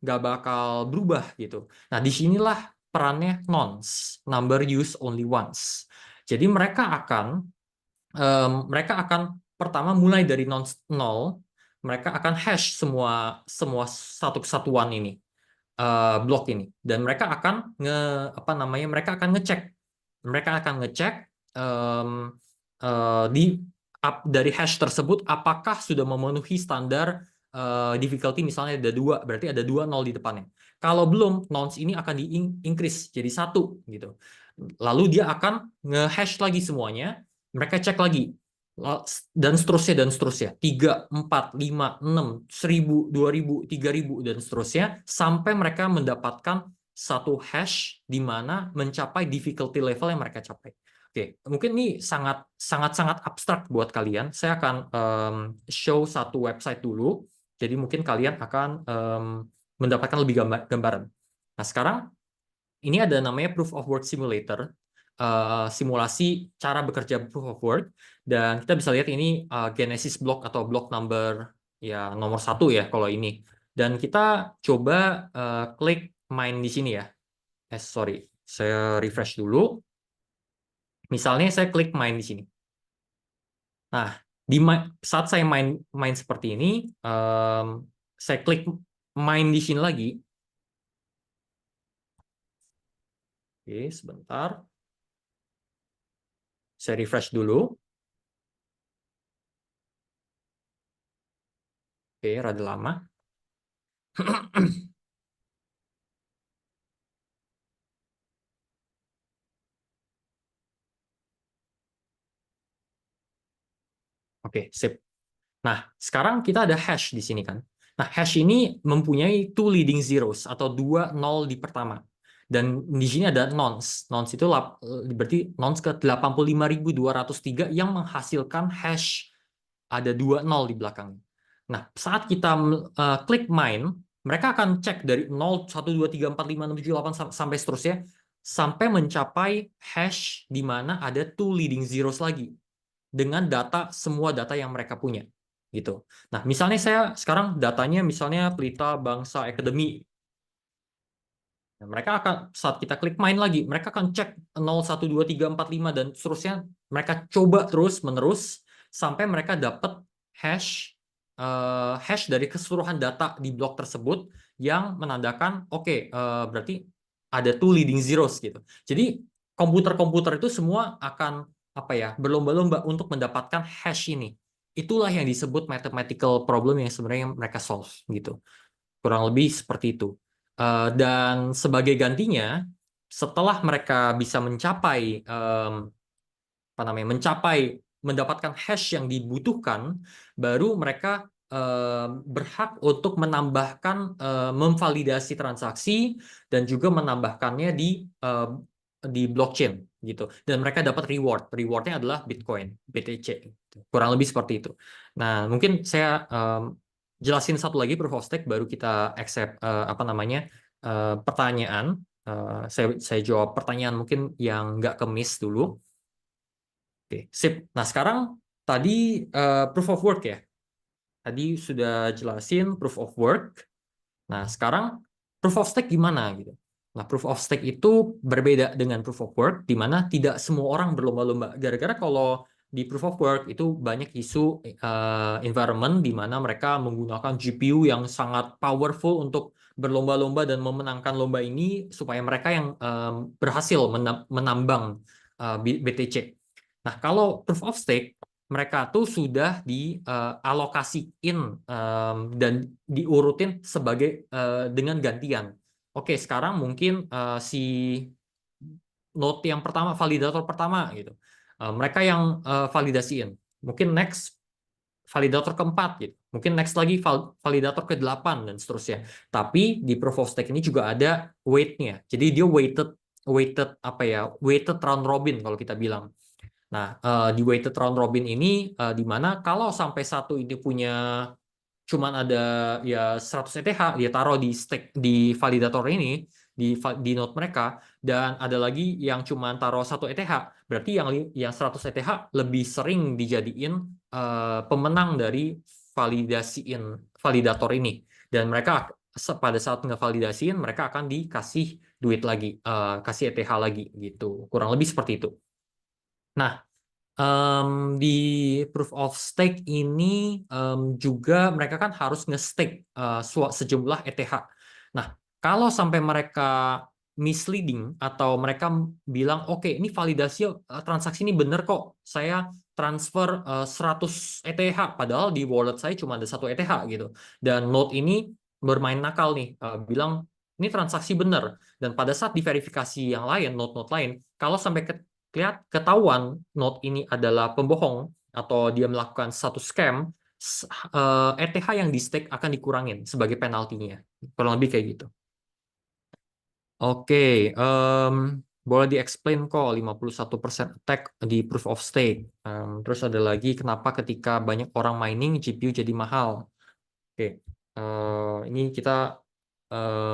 bakal berubah gitu. Nah, disinilah perannya nonce, number used only once. Jadi mereka akan pertama mulai dari nonce 0, mereka akan hash semua satu kesatuan ini, blok ini, dan mereka akan mereka akan ngecek dari hash tersebut apakah sudah memenuhi standar difficulty. Misalnya ada 2, berarti ada 2 nol di depannya. Kalau belum, nonce ini akan di-increase jadi 1 gitu. Lalu dia akan nge-hash lagi semuanya, mereka cek lagi, dan seterusnya 3, 4, 5, 6, 1000, 2000, 3000, dan seterusnya, sampai mereka mendapatkan satu hash di mana mencapai difficulty level yang mereka capai. Oke, mungkin ini sangat abstrak buat kalian. Saya akan show satu website dulu, jadi mungkin kalian akan mendapatkan lebih gambaran. Nah, sekarang ini ada namanya Proof of Work Simulator, simulasi cara bekerja Proof of Work, dan kita bisa lihat ini Genesis block atau block number ya nomor 1 ya kalau ini. Dan kita coba klik main di sini ya. Sorry, saya refresh dulu. Misalnya saya klik main di sini. Nah, saat saya main seperti ini, saya klik main di sini lagi. Oke, sebentar. Saya refresh dulu. Oke, rada lama. Oke, sip. Nah, sekarang kita ada hash di sini kan. Nah, hash ini mempunyai 2 leading zeros atau 2 nol di pertama. Dan di sini ada nonce. Nonce itu berarti nonce ke 85.203 yang menghasilkan hash ada 2 nol di belakang. Nah, saat kita klik main, mereka akan cek dari 0, 1, 2, 3, 4, 5, 6, 7, 8 sampai seterusnya, sampai mencapai hash di mana ada 2 leading zeros lagi dengan semua data yang mereka punya gitu. Nah, misalnya saya sekarang datanya misalnya Pelita Bangsa Academy. Nah, mereka akan saat kita klik main lagi, mereka akan cek 0, 1, 2, 3, 4, 5 dan seterusnya. Mereka coba terus menerus sampai mereka dapat hash dari keseluruhan data di blok tersebut yang menandakan oke, berarti ada 2 leading zeros gitu. Jadi komputer-komputer itu semua akan berlomba-lomba untuk mendapatkan hash ini. Itulah yang disebut mathematical problem yang sebenarnya mereka solve gitu. Kurang lebih seperti itu. Dan sebagai gantinya, setelah mereka bisa mencapai mendapatkan hash yang dibutuhkan, baru mereka berhak untuk menambahkan memvalidasi transaksi dan juga menambahkannya di blockchain gitu. Dan mereka dapat reward. Rewardnya adalah Bitcoin, BTC. Gitu. Kurang lebih seperti itu. Nah, mungkin saya jelasin satu lagi proof of stake, baru kita accept pertanyaan. Saya jawab pertanyaan mungkin yang nggak ke-miss dulu. Oke, sip. Nah, sekarang tadi proof of work ya. Tadi sudah jelasin proof of work. Nah, sekarang proof of stake gimana gitu. Nah, proof of stake itu berbeda dengan proof of work, di mana tidak semua orang berlomba-lomba. Gara-gara kalau di proof of work itu banyak isu environment di mana mereka menggunakan GPU yang sangat powerful untuk berlomba-lomba dan memenangkan lomba ini supaya mereka yang berhasil menambang BTC. Nah, kalau proof of stake, mereka tuh sudah dialokasiin dan diurutin dengan gantian. Oke, sekarang mungkin si node yang pertama, validator pertama gitu. Mereka yang validasiin. Mungkin next validator keempat gitu. Mungkin next lagi validator ke-8 dan seterusnya. Tapi di proof of stake ini juga ada weight-nya. Jadi dia weighted round robin kalau kita bilang. Nah, di weighted round robin ini di mana kalau sampai satu ini punya cuman ada ya 100 ETH, dia taruh di validator ini di node mereka, dan ada lagi yang cuman taruh 1 ETH, berarti yang 100 ETH lebih sering dijadiin pemenang dari validator ini, dan mereka pada saat ngevalidasiin mereka akan dikasih duit lagi, kasih ETH lagi gitu, kurang lebih seperti itu. Nah, di proof of stake ini juga mereka kan harus nge-stake sejumlah ETH. Nah, kalau sampai mereka misleading atau mereka bilang, oke, ini validasi transaksi ini bener kok, saya transfer 100 ETH, padahal di wallet saya cuma ada 1 ETH gitu. Dan node ini bermain nakal nih, bilang ini transaksi bener. Dan pada saat diverifikasi yang lain, node-node lain, kalau sampai ketahuan node ini adalah pembohong atau dia melakukan satu scam, ETH yang di stake akan dikurangin sebagai penaltinya. Kurang lebih kayak gitu. Oke, boleh di-explain kok 51% attack di proof of stake. Terus ada lagi kenapa ketika banyak orang mining GPU jadi mahal. Oke, ini kita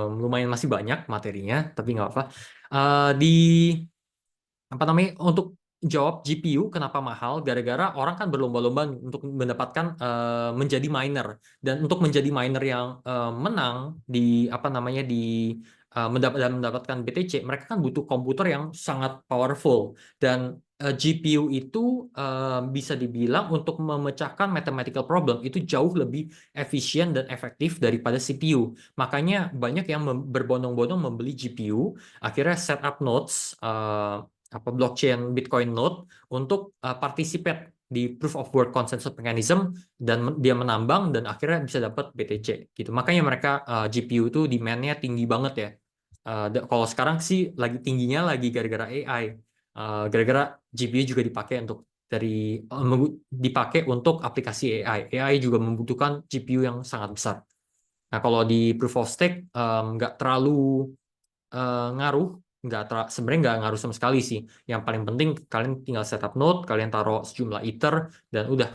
lumayan masih banyak materinya, tapi nggak apa. Untuk jawab GPU kenapa mahal, gara-gara orang kan berlomba-lomba untuk mendapatkan menjadi miner, dan untuk menjadi miner yang menang mendapatkan BTC, mereka kan butuh komputer yang sangat powerful, dan GPU itu bisa dibilang untuk memecahkan mathematical problem itu jauh lebih efisien dan efektif daripada CPU. Makanya banyak yang berbondong-bondong membeli GPU, akhirnya setup nodes blockchain Bitcoin node untuk participate di proof of work consensus mechanism, dan dia menambang dan akhirnya bisa dapat BTC gitu. Makanya mereka GPU itu demand-nya tinggi banget ya. Kalau sekarang sih lagi tingginya lagi gara-gara AI. Gara-gara GPU juga dipakai untuk aplikasi AI. AI juga membutuhkan GPU yang sangat besar. Nah, kalau di proof of stake nggak terlalu ngaruh, sebenarnya nggak ngaruh sama sekali sih. Yang paling penting kalian tinggal setup node, kalian taruh sejumlah ether, dan udah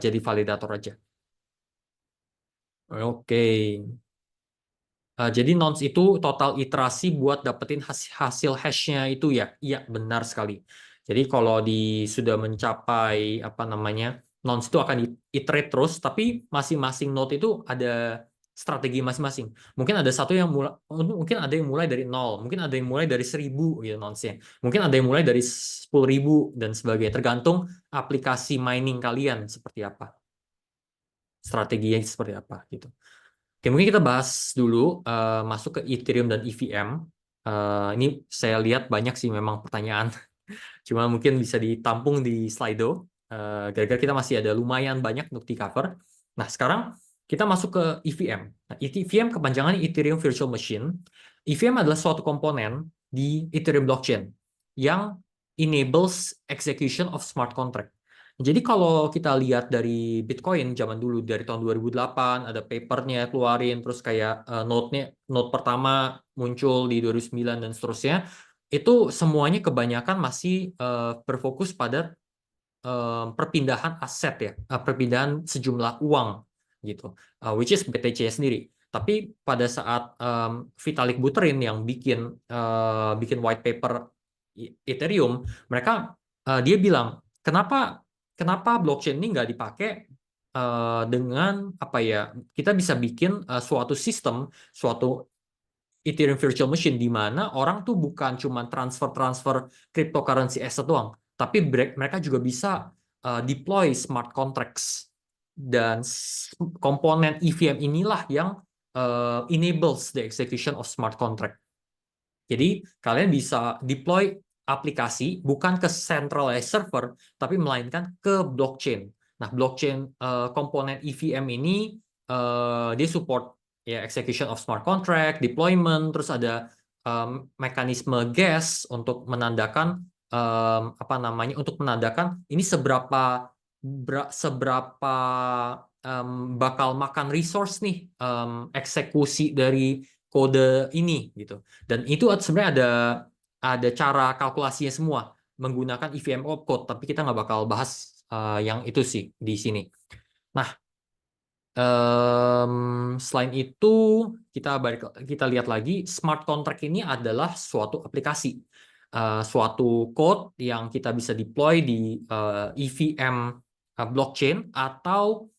jadi validator aja. Oke. Jadi nonce itu total iterasi buat dapetin hasil hashnya itu ya. Iya, benar sekali. Jadi kalau sudah mencapai nonce itu akan iterate terus, tapi masing-masing node itu ada strategi masing-masing. Mungkin ada yang mulai dari 0, mungkin ada yang mulai dari 1000 gitu nonce-nya. Mungkin ada yang mulai dari 10.000 dan sebagainya, tergantung aplikasi mining kalian seperti apa. Strateginya seperti apa gitu. Oke, mungkin kita bahas dulu masuk ke Ethereum dan EVM. Ini saya lihat banyak sih memang pertanyaan, cuma mungkin bisa ditampung di Slido. Gara-gara kita masih ada lumayan banyak untuk di cover. Nah, sekarang kita masuk ke EVM. Nah, EVM kepanjangannya Ethereum Virtual Machine. EVM adalah suatu komponen di Ethereum blockchain yang enables execution of smart contract. Jadi kalau kita lihat dari Bitcoin zaman dulu dari tahun 2008 ada papernya keluarin terus kayak node pertama muncul di 2009 dan seterusnya, itu semuanya kebanyakan masih berfokus pada perpindahan aset ya, perpindahan sejumlah uang gitu, which is BTC sendiri. Tapi pada saat Vitalik Buterin yang bikin white paper Ethereum, dia bilang kenapa blockchain ini nggak dipakai dengan apa ya, kita bisa bikin suatu sistem, suatu Ethereum Virtual Machine di mana orang tuh bukan cuma transfer cryptocurrency asset doang, tapi mereka juga bisa deploy smart contracts, dan komponen EVM inilah yang enables the execution of smart contract. Jadi kalian bisa deploy aplikasi bukan ke centralized server, tapi melainkan ke blockchain. Nah, blockchain komponen EVM ini dia support ya execution of smart contract, deployment, terus ada mekanisme gas untuk menandakan apa namanya, untuk menandakan ini seberapa bakal makan resource nih eksekusi dari kode ini gitu. Dan itu sebenarnya ada cara kalkulasinya semua menggunakan EVM opcode, tapi kita nggak bakal bahas yang itu sih di sini. Nah, selain itu kita lihat lagi smart contract ini adalah suatu aplikasi, suatu code yang kita bisa deploy di EVM blockchain atau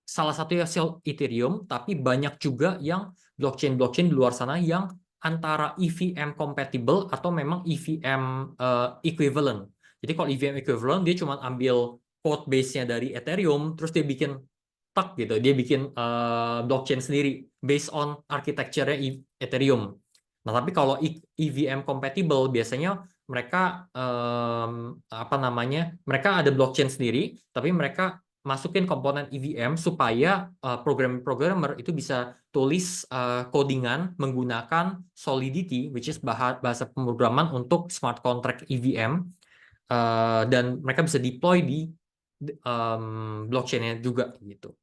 salah satunya Ethereum, tapi banyak juga yang blockchain di luar sana yang antara EVM compatible atau memang EVM equivalent. Jadi kalau EVM equivalent dia cuma ambil code base-nya dari Ethereum terus dia bikin gitu, dia bikin blockchain sendiri based on architecture-nya Ethereum. Nah, tapi kalau EVM compatible biasanya mereka apa namanya? Mereka ada blockchain sendiri, tapi mereka masukin komponen EVM supaya programmer itu bisa tulis codingan menggunakan Solidity, which is bahasa pemrograman untuk smart contract EVM, dan mereka bisa deploy di blockchain-nya juga gitu.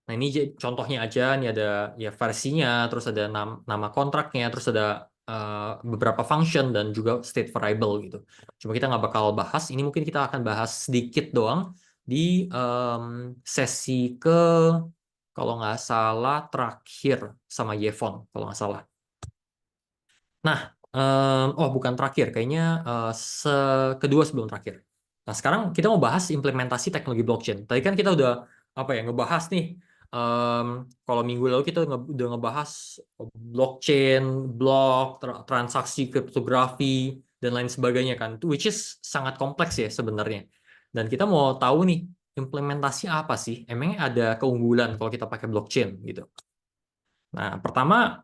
Nah, ini contohnya aja, ini ada ya versinya, terus ada nama kontraknya, terus ada beberapa function dan juga state variable gitu. Cuma kita nggak bakal bahas, ini mungkin kita akan bahas sedikit doang di sesi kalau nggak salah terakhir sama Yevon, kalau nggak salah. Nah, bukan terakhir, kayaknya kedua sebelum terakhir. Nah, sekarang kita mau bahas implementasi teknologi blockchain. Tadi kan kita udah ngebahas nih, kalau minggu lalu kita udah ngebahas blockchain, blok, transaksi kriptografi, dan lain sebagainya kan, which is sangat kompleks ya sebenarnya. Dan kita mau tahu nih, implementasi apa sih? Emangnya ada keunggulan kalau kita pakai blockchain gitu? Nah, pertama,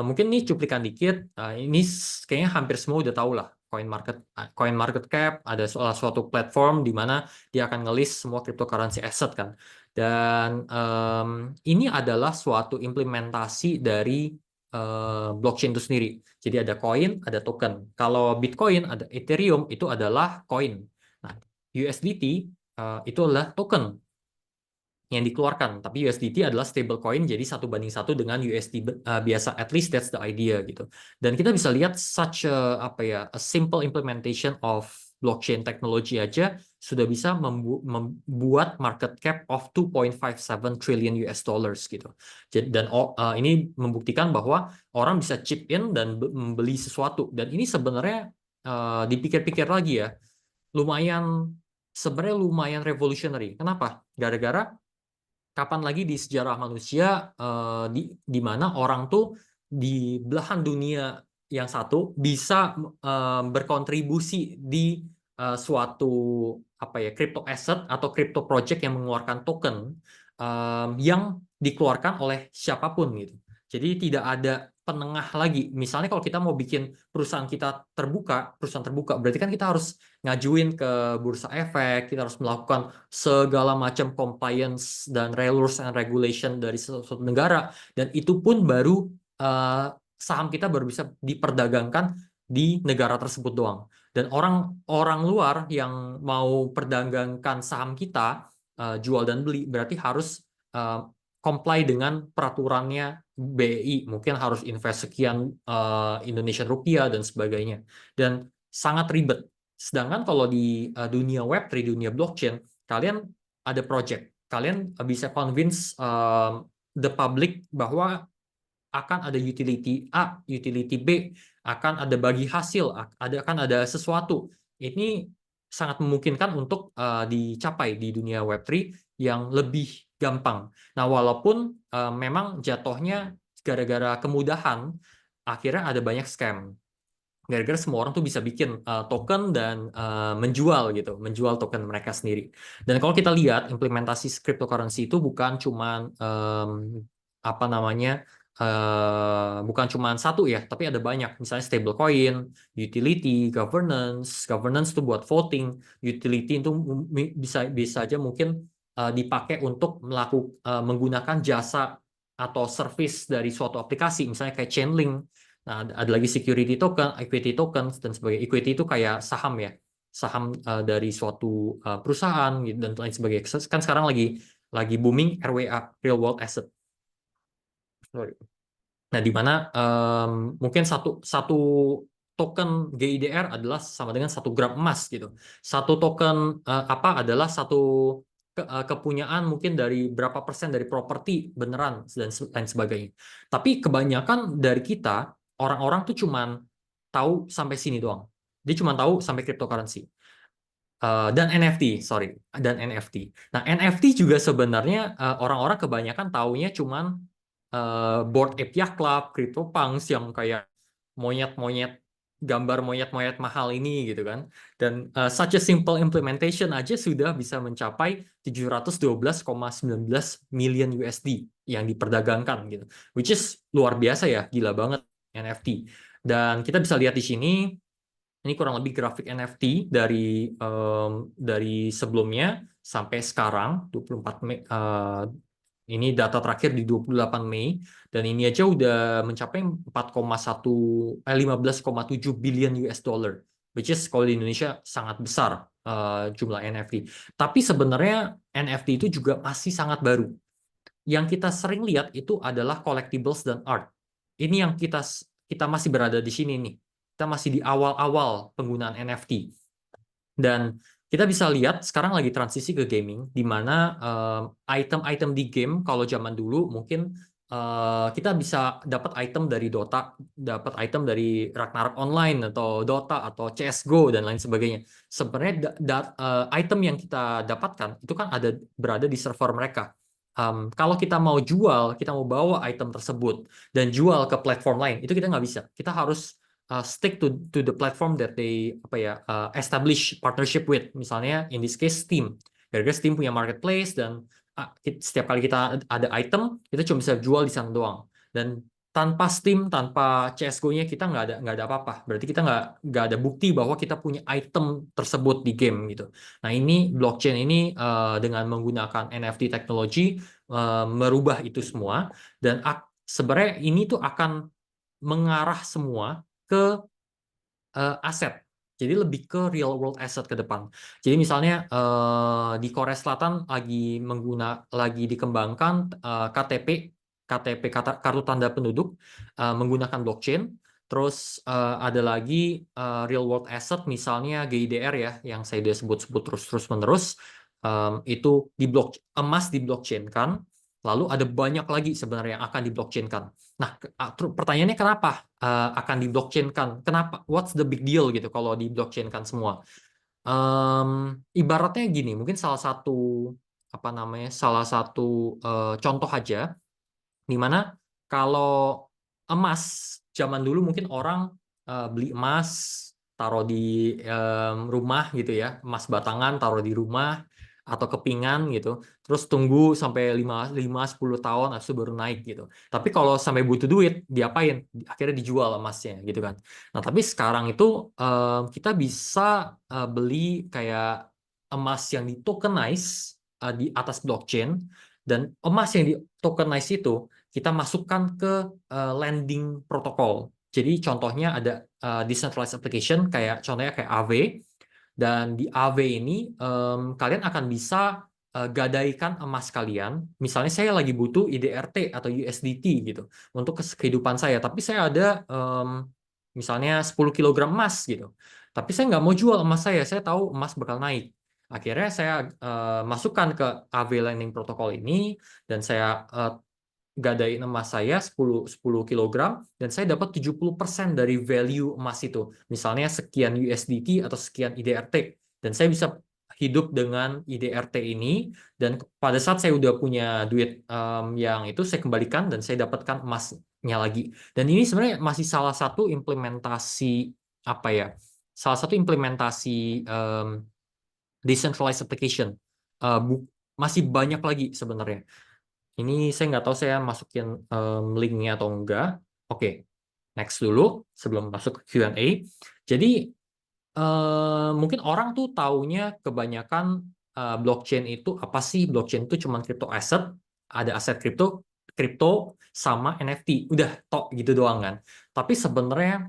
mungkin ini cuplikan dikit. Ini kayaknya hampir semua udah tahu lah. CoinMarketCap ada suatu platform di mana dia akan ngelist semua cryptocurrency asset kan. Dan ini adalah suatu implementasi dari blockchain itu sendiri. Jadi ada coin, ada token. Kalau Bitcoin, ada Ethereum, itu adalah coin. Nah, USDT itu adalah token yang dikeluarkan, tapi USDT adalah stablecoin, jadi 1:1 dengan USD biasa. At least that's the idea gitu. Dan kita bisa lihat such a simple implementation of blockchain technology aja sudah bisa membuat market cap of 2.57 trillion US dollars gitu. Dan ini membuktikan bahwa orang bisa chip in dan membeli sesuatu. Dan ini sebenarnya dipikir-pikir lagi ya, sebenarnya lumayan revolutionary. Kenapa? Gara-gara kapan lagi di sejarah manusia di mana orang tuh di belahan dunia yang satu bisa berkontribusi di suatu crypto asset atau crypto project yang mengeluarkan token yang dikeluarkan oleh siapapun gitu. Jadi tidak ada penengah lagi. Misalnya kalau kita mau bikin perusahaan terbuka, berarti kan kita harus ngajuin ke Bursa Efek, kita harus melakukan segala macam compliance dan rules and regulation dari suatu negara, dan itu pun baru saham kita baru bisa diperdagangkan di negara tersebut doang. Dan orang luar yang mau perdagangkan saham kita, jual dan beli, berarti harus comply dengan peraturannya BI, mungkin harus invest sekian Indonesian rupiah dan sebagainya, dan sangat ribet. Sedangkan kalau di dunia Web3, dunia blockchain, kalian ada project, kalian bisa convince the public bahwa akan ada utility A, utility B, akan ada bagi hasil, akan ada sesuatu. Ini sangat memungkinkan untuk dicapai di dunia Web3 yang lebih gampang. Nah, walaupun memang jatuhnya gara-gara kemudahan, akhirnya ada banyak scam. Gara-gara semua orang tuh bisa bikin token dan menjual gitu, menjual token mereka sendiri. Dan kalau kita lihat implementasi cryptocurrency itu bukan cuman apa namanya, bukan cuma satu ya, tapi ada banyak. Misalnya stablecoin, utility, governance itu buat voting, utility itu bisa aja mungkin dipakai untuk menggunakan jasa atau service dari suatu aplikasi, misalnya kayak Chainlink. Nah, ada lagi security token, equity tokens dan sebagainya. Equity itu kayak saham ya, saham dari suatu perusahaan gitu, dan lain sebagainya. Kan sekarang lagi booming RWA, real world asset. Sorry. Nah, di mana mungkin satu token GIDR adalah sama dengan 1 gram emas gitu. Satu token adalah satu kepunyaan mungkin dari berapa persen dari properti beneran dan lain sebagainya. Tapi kebanyakan dari kita, orang-orang tuh cuman tahu sampai sini doang. Dia cuma tahu sampai cryptocurrency. Dan NFT, sorry, dan NFT. Nah, NFT juga sebenarnya orang-orang kebanyakan taunya cuman Bored Ape Yacht Club, CryptoPunks yang kayak monyet-monyet, gambar monyet-monyet mahal ini gitu kan. Dan such a simple implementation aja sudah bisa mencapai 712,19 million USD yang diperdagangkan gitu. Which is luar biasa ya, gila banget NFT. Dan kita bisa lihat di sini, ini kurang lebih grafik NFT dari sebelumnya sampai sekarang 24 Mei. Ini data terakhir di 28 Mei, dan ini aja udah mencapai 15,7 billion US dollar, which is kalau di Indonesia sangat besar jumlah NFT. Tapi sebenarnya NFT itu juga masih sangat baru. Yang kita sering lihat itu adalah collectibles dan art. Ini yang kita masih berada di sini nih. Kita masih di awal-awal penggunaan NFT. Dan kita bisa lihat sekarang lagi transisi ke gaming, di mana item-item di game kalau zaman dulu mungkin kita bisa dapat item dari Dota, dapat item dari Ragnarok Online atau Dota atau CS:GO dan lain sebagainya. Sebenarnya item yang kita dapatkan itu kan berada di server mereka. Kalau kita mau jual, kita mau bawa item tersebut dan jual ke platform lain, itu kita nggak bisa. Kita harus stick to the platform that they establish partnership with. Misalnya in this case Steam. Gara-gara Steam punya marketplace, dan setiap kali kita ada item, kita cuma bisa jual di sana doang. Dan tanpa Steam, tanpa CS:GO-nya kita nggak ada apa-apa. Berarti kita nggak ada bukti bahwa kita punya item tersebut di game gitu. Nah, ini blockchain ini dengan menggunakan NFT teknologi merubah itu semua, dan sebenarnya ini tuh akan mengarah semua ke aset. Jadi lebih ke real world asset ke depan. Jadi misalnya di Korea Selatan lagi dikembangkan KTP kartu tanda penduduk menggunakan blockchain. Terus ada lagi real world asset, misalnya GIDR ya, yang saya udah sebut-sebut terus-menerus, itu emas di blockchain kan. Lalu ada banyak lagi sebenarnya yang akan di blockchain kan. Nah, pertanyaannya kenapa akan di blockchain kan? Kenapa? What's the big deal gitu kalau di blockchain kan semua? Ibaratnya gini, mungkin salah satu contoh aja, di mana kalau emas zaman dulu mungkin orang beli emas taruh di rumah gitu ya, emas batangan taruh di rumah. atau kepingan gitu, terus tunggu sampai 5-10 tahun habis itu baru naik gitu. Tapi kalau sampai butuh duit, diapain? Akhirnya dijual emasnya gitu kan. Nah, tapi sekarang itu kita bisa beli kayak emas yang di tokenize di atas blockchain, dan emas yang di tokenize itu kita masukkan ke lending protokol. Jadi contohnya ada decentralized application kayak contohnya kayak Aave. Dan di AV ini kalian akan bisa gadaikan emas kalian. Misalnya saya lagi butuh IDRT atau USDT gitu untuk kehidupan saya. Tapi saya ada misalnya 10 kilogram emas gitu. Tapi saya nggak mau jual emas saya. Saya tahu emas bakal naik. Akhirnya saya masukkan ke AV Lending Protocol ini dan saya gadain emas saya 10 kilogram dan saya dapat 70% dari value emas itu. Misalnya sekian USDT atau sekian IDRT. Dan saya bisa hidup dengan IDRT ini, dan pada saat saya udah punya duit yang itu saya kembalikan dan saya dapatkan emasnya lagi. Dan ini sebenarnya masih salah satu implementasi apa ya? Salah satu implementasi decentralized application. Masih banyak lagi sebenarnya. Ini saya nggak tahu saya masukin linknya atau enggak. Oke, next dulu sebelum masuk ke Q&A. Jadi mungkin orang tuh taunya kebanyakan blockchain itu apa sih? Blockchain itu cuma crypto asset, ada aset kripto sama NFT. Udah tok gitu doang kan. Tapi sebenarnya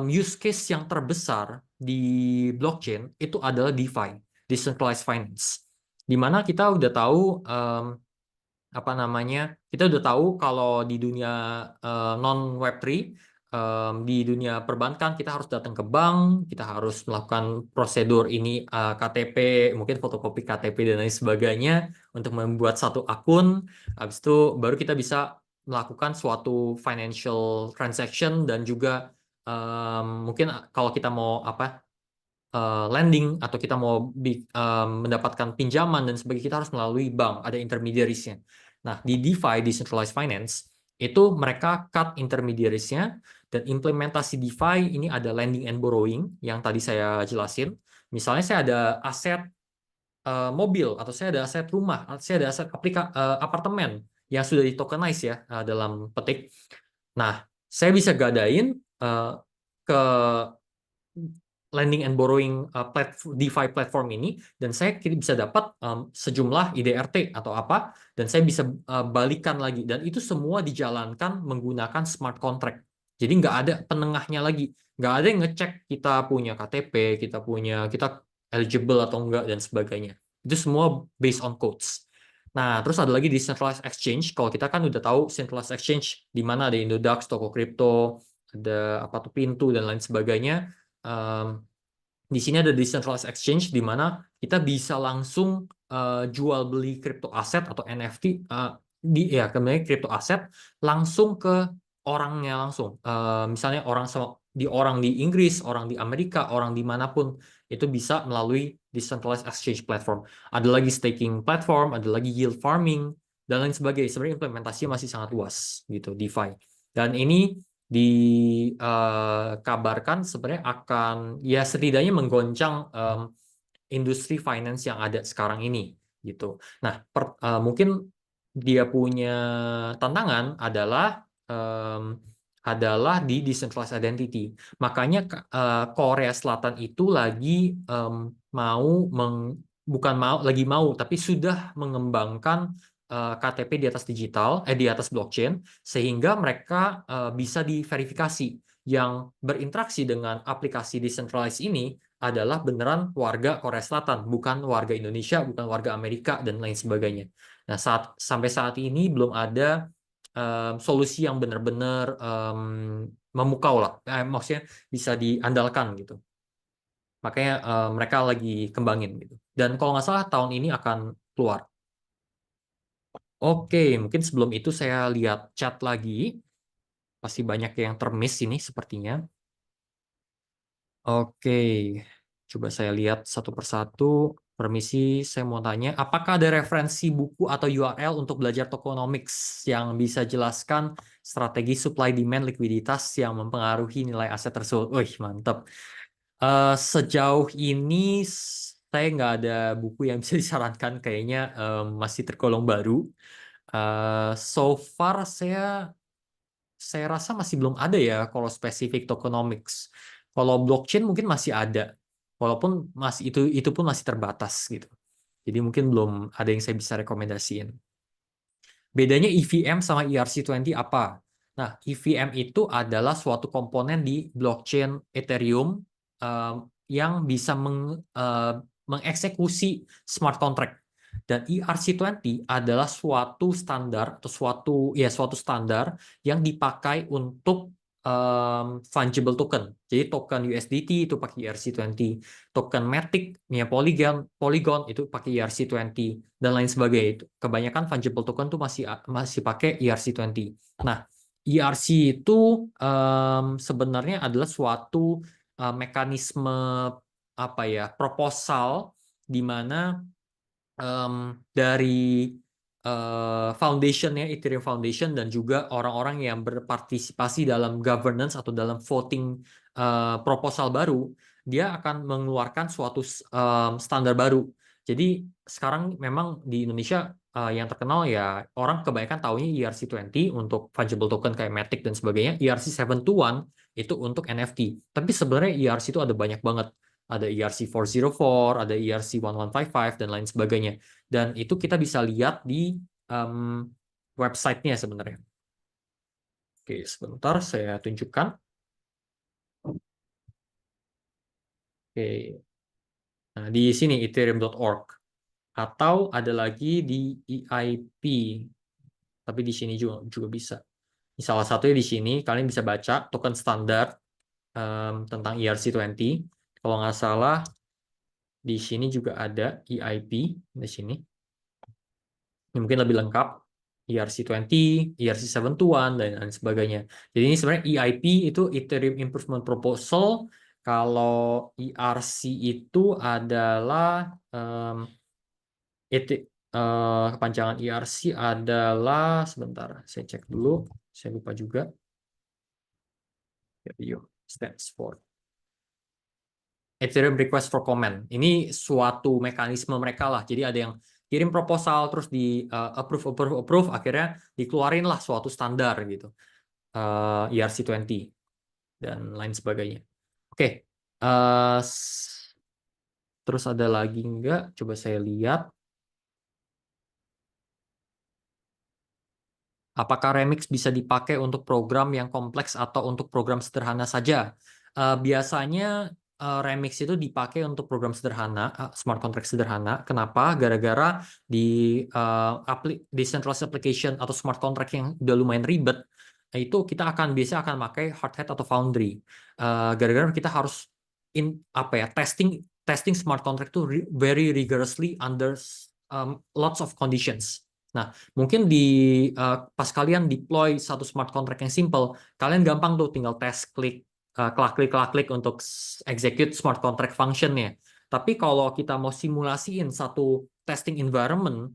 use case yang terbesar di blockchain itu adalah DeFi, decentralized finance. Di mana kita udah tahu apa namanya, kita udah tahu kalau di dunia non Web3, di dunia perbankan kita harus datang ke bank, kita harus melakukan prosedur ini KTP, mungkin fotokopi KTP dan lain sebagainya untuk membuat satu akun. Habis itu baru kita bisa melakukan suatu financial transaction, dan juga mungkin kalau kita mau lending atau kita mau mendapatkan pinjaman dan sebagainya, kita harus melalui bank, ada intermediaries-nya. Nah, di DeFi, Decentralized Finance, itu mereka cut intermediaries-nya, dan implementasi DeFi ini ada lending and borrowing yang tadi saya jelasin. Misalnya saya ada aset mobil, atau saya ada aset rumah, atau saya ada aset apartemen yang sudah di-tokenize ya dalam petik. Nah, saya bisa gadain ke lending and borrowing DeFi platform ini, dan saya bisa dapat sejumlah IDRT atau apa, dan saya bisa balikan lagi, dan itu semua dijalankan menggunakan smart contract. Jadi nggak ada penengahnya lagi, nggak ada yang ngecek kita punya KTP, kita eligible atau enggak dan sebagainya. Itu semua based on codes. Nah, terus ada lagi decentralized exchange. Kalau kita kan udah tahu centralized exchange di mana ada Indodax, toko kripto, ada apa tuh Pintu dan lain sebagainya. Di sini ada decentralized exchange di mana kita bisa langsung jual beli kripto aset atau NFT kemudian kripto aset langsung ke orangnya langsung. Misalnya orang di Inggris, orang di Amerika, orang dimanapun itu bisa melalui decentralized exchange platform. Ada lagi staking platform, ada lagi yield farming dan lain sebagainya. Sebenarnya implementasinya masih sangat luas gitu DeFi. Dan ini dikabarkan sebenarnya akan ya setidaknya menggoncang industri finance yang ada sekarang ini gitu. Nah, mungkin dia punya tantangan adalah di decentralized identity. Makanya Korea Selatan itu lagi tapi sudah mengembangkan KTP di atas di atas blockchain, sehingga mereka bisa diverifikasi yang berinteraksi dengan aplikasi decentralized ini adalah beneran warga Korea Selatan, bukan warga Indonesia, bukan warga Amerika dan lain sebagainya. Nah, sampai saat ini belum ada solusi yang benar-benar memukau lah, maksudnya bisa diandalkan gitu. Makanya mereka lagi kembangin gitu. Dan kalau nggak salah tahun ini akan keluar. Oke, mungkin sebelum itu saya lihat chat lagi. Pasti banyak yang termiss ini sepertinya. Oke, coba saya lihat satu persatu. Permisi, saya mau tanya, apakah ada referensi buku atau URL untuk belajar tokenomics yang bisa jelaskan strategi supply demand likuiditas yang mempengaruhi nilai aset tersebut? Wih, mantap. Sejauh ini saya nggak ada buku yang bisa disarankan, kayaknya masih tergolong baru. So far saya rasa masih belum ada ya kalau spesifik tokenomics. Kalau blockchain mungkin masih ada, walaupun masih itu pun masih terbatas gitu. Jadi mungkin belum ada yang saya bisa rekomendasiin. Bedanya EVM sama ERC20 apa? Nah, EVM itu adalah suatu komponen di blockchain Ethereum yang bisa mengeksekusi smart contract. Dan ERC20 adalah suatu standar atau suatu standar yang dipakai untuk fungible token. Jadi token USDT itu pakai ERC20, token Matic, Polygon itu pakai ERC20 dan lain sebagainya. Itu kebanyakan fungible token tuh masih pakai ERC20. Nah, ERC itu sebenarnya adalah suatu mekanisme apa ya, proposal di mana dari foundationnya Ethereum Foundation dan juga orang-orang yang berpartisipasi dalam governance atau dalam voting proposal baru, dia akan mengeluarkan suatu standar baru. Jadi sekarang memang di Indonesia yang terkenal ya orang kebanyakan taunya ERC20 untuk fungible token kayak Matic dan sebagainya, ERC721 itu untuk NFT. Tapi sebenarnya ERC itu ada banyak banget. Ada ERC404, ada ERC1155 dan lain sebagainya. Dan itu kita bisa lihat di website-nya sebenarnya. Oke, sebentar saya tunjukkan. Oke. Nah, di sini ethereum.org. Atau ada lagi di EIP. Tapi di sini juga bisa. Salah satunya di sini, kalian bisa baca token standar tentang ERC20. Kalau nggak salah, di sini juga ada EIP. Di sini. Ini mungkin lebih lengkap. ERC20, ERC721, dan lain sebagainya. Jadi ini sebenarnya EIP itu Ethereum Improvement Proposal. Kalau ERC itu adalah kepanjangan ERC adalah, sebentar, saya cek dulu, saya lupa juga. Stands for Ethereum Request for Comment. Ini suatu mekanisme mereka lah. Jadi ada yang kirim proposal terus di approve, akhirnya dikeluarin lah suatu standar gitu. ERC20 dan lain sebagainya. Oke. Terus ada lagi enggak? Coba saya lihat. Apakah Remix bisa dipakai untuk program yang kompleks atau untuk program sederhana saja? Biasanya Remix itu dipakai untuk program sederhana, smart contract sederhana. Kenapa? Gara-gara di decentralized application atau smart contract yang udah lumayan ribet, itu kita biasanya akan pakai Hardhat atau Foundry. Gara-gara kita harus testing smart contract itu very rigorously under lots of conditions. Nah, mungkin pas kalian deploy satu smart contract yang simple, kalian gampang tuh tinggal klik untuk execute smart contract function-nya. Tapi kalau kita mau simulasiin satu testing environment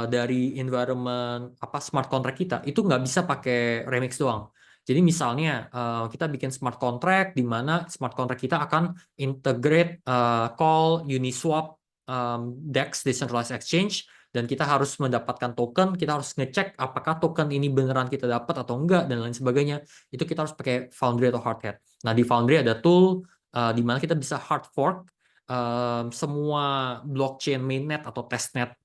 dari environment smart contract kita, itu nggak bisa pakai Remix doang. Jadi misalnya kita bikin smart contract di mana smart contract kita akan integrate call Uniswap DEX Decentralized Exchange, dan kita harus mendapatkan token, kita harus ngecek apakah token ini beneran kita dapat atau enggak, dan lain sebagainya. Itu kita harus pakai Foundry atau Hardhat. Nah, di Foundry ada tool di mana kita bisa hard fork semua blockchain mainnet atau testnet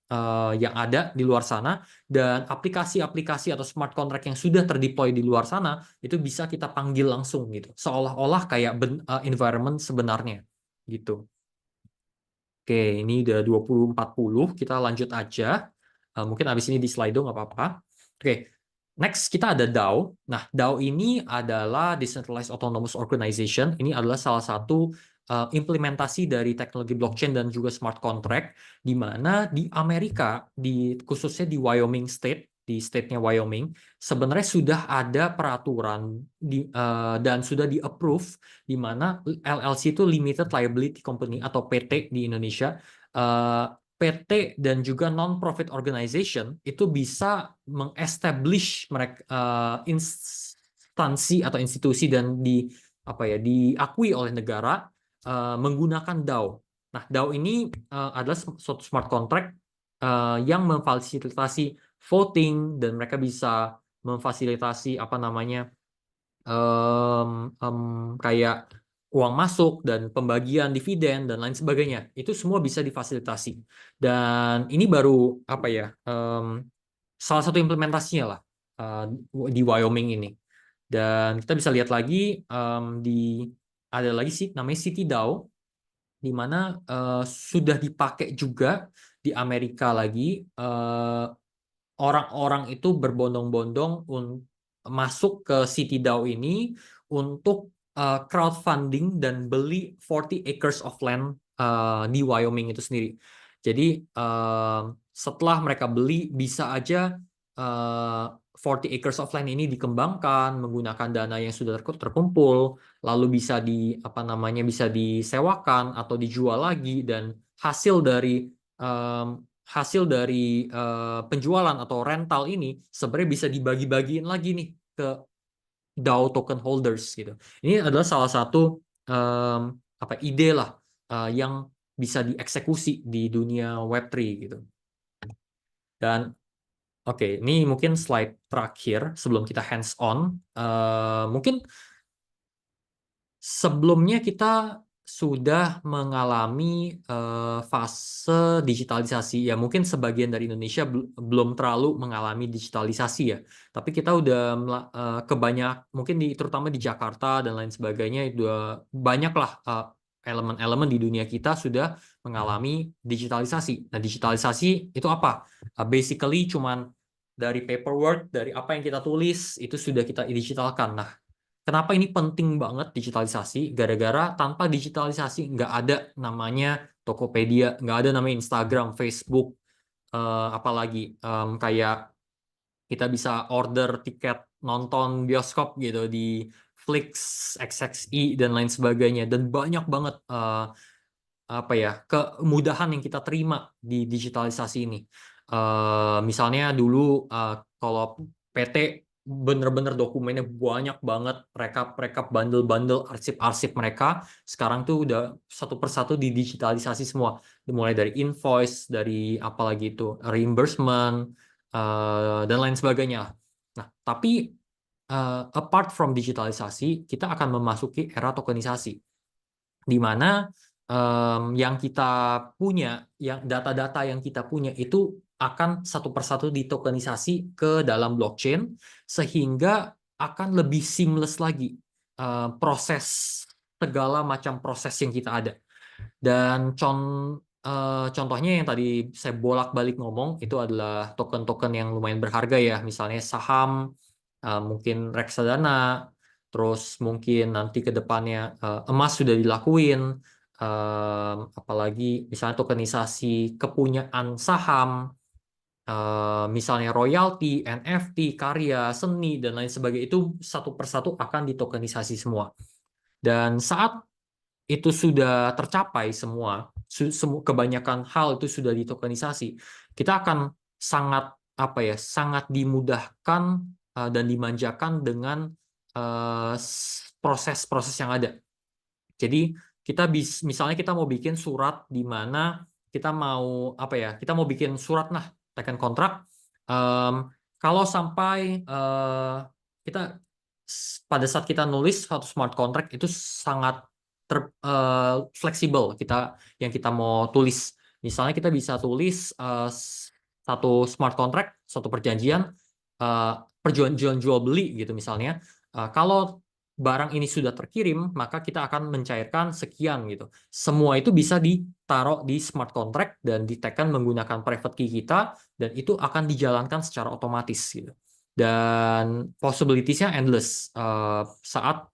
yang ada di luar sana, dan aplikasi-aplikasi atau smart contract yang sudah terdeploy di luar sana, itu bisa kita panggil langsung gitu. Seolah-olah kayak environment sebenarnya gitu. Oke, ini udah 20.40, kita lanjut aja. Mungkin abis ini di Slido nggak apa-apa. Oke, next kita ada DAO. Nah, DAO ini adalah Decentralized Autonomous Organization. Ini adalah salah satu implementasi dari teknologi blockchain dan juga smart contract, di mana di Amerika, khususnya di Wyoming State, di state-nya Wyoming, sebenarnya sudah ada peraturan dan sudah di-approve di mana LLC itu Limited Liability Company atau PT di Indonesia. PT dan juga non-profit organization itu bisa meng-establish instansi atau institusi dan diakui oleh negara menggunakan DAO. Nah, DAO ini adalah suatu smart contract yang memfasilitasi voting, dan mereka bisa memfasilitasi apa namanya kayak uang masuk dan pembagian dividen dan lain sebagainya. Itu semua bisa difasilitasi. Dan ini baru apa ya salah satu implementasinya lah di Wyoming ini. Dan kita bisa lihat lagi ada lagi sih namanya City DAO, di mana sudah dipakai juga di Amerika lagi. Orang-orang itu berbondong-bondong masuk ke City DAO ini untuk crowdfunding dan beli 40 acres of land di Wyoming itu sendiri. Jadi setelah mereka beli, bisa aja 40 acres of land ini dikembangkan menggunakan dana yang sudah terkumpul, lalu bisa bisa disewakan atau dijual lagi, dan hasil dari penjualan atau rental ini sebenarnya bisa dibagi-bagiin lagi nih ke DAO token holders gitu. Ini adalah salah satu ide lah yang bisa dieksekusi di dunia Web3 gitu. Dan oke, ini mungkin slide terakhir sebelum kita hands on. Mungkin sebelumnya kita sudah mengalami fase digitalisasi. Ya, mungkin sebagian dari Indonesia belum terlalu mengalami digitalisasi ya. Tapi kita udah mungkin terutama di Jakarta dan lain sebagainya, udah banyaklah elemen-elemen di dunia kita sudah mengalami digitalisasi. Nah, digitalisasi itu apa? Basically cuman dari paperwork, dari apa yang kita tulis itu sudah kita digitalkan. Nah, kenapa ini penting banget digitalisasi? Gara-gara tanpa digitalisasi nggak ada namanya Tokopedia, nggak ada namanya Instagram, Facebook, apalagi kayak kita bisa order tiket nonton bioskop gitu di Flix, XXI dan lain sebagainya, dan banyak banget kemudahan yang kita terima di digitalisasi ini. Misalnya dulu kalau PT bener-bener dokumennya banyak banget, rekap bundle-bundle arsip-arsip mereka, sekarang tuh udah satu persatu didigitalisasi semua, mulai dari invoice, dari apalagi itu reimbursement dan lain sebagainya. Nah, tapi apart from digitalisasi, kita akan memasuki era tokenisasi, di mana yang kita punya, yang data-data yang kita punya itu akan satu persatu ditokenisasi ke dalam blockchain, sehingga akan lebih seamless lagi proses, segala macam proses yang kita ada. Dan contohnya yang tadi saya bolak-balik ngomong itu adalah token-token yang lumayan berharga ya, misalnya saham, mungkin reksadana, terus mungkin nanti ke depannya emas sudah dilakuin, apalagi misalnya tokenisasi kepunyaan saham, misalnya royalti, NFT, karya seni dan lain sebagainya, itu satu persatu akan ditokenisasi semua. Dan saat itu sudah tercapai semua, kebanyakan hal itu sudah ditokenisasi, kita akan sangat dimudahkan dan dimanjakan dengan proses-proses yang ada. Jadi misalnya kita mau bikin surat di mana kita mau bikin surat tekan kontrak. Kalau sampai pada saat kita nulis suatu smart contract itu sangat fleksibel yang kita mau tulis. Misalnya kita bisa tulis satu smart contract, satu perjanjian perjual jual beli gitu misalnya. Kalau barang ini sudah terkirim, maka kita akan mencairkan sekian gitu. Semua itu bisa ditaruh di smart contract dan ditekan menggunakan private key kita, dan itu akan dijalankan secara otomatis gitu. Dan possibilities-nya endless saat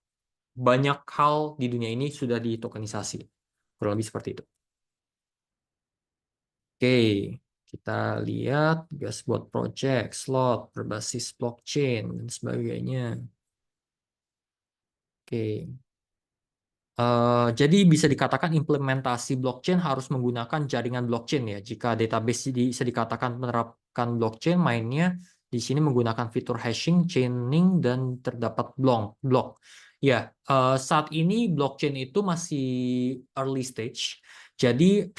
banyak hal di dunia ini sudah ditokenisasi. Kurang lebih seperti itu. Oke, kita lihat Gasbot Project, slot berbasis blockchain dan sebagainya. Oke. Jadi bisa dikatakan implementasi blockchain harus menggunakan jaringan blockchain ya. Jika database bisa dikatakan menerapkan blockchain, mainnya di sini menggunakan fitur hashing, chaining, dan terdapat blok. Ya, saat ini blockchain itu masih early stage, jadi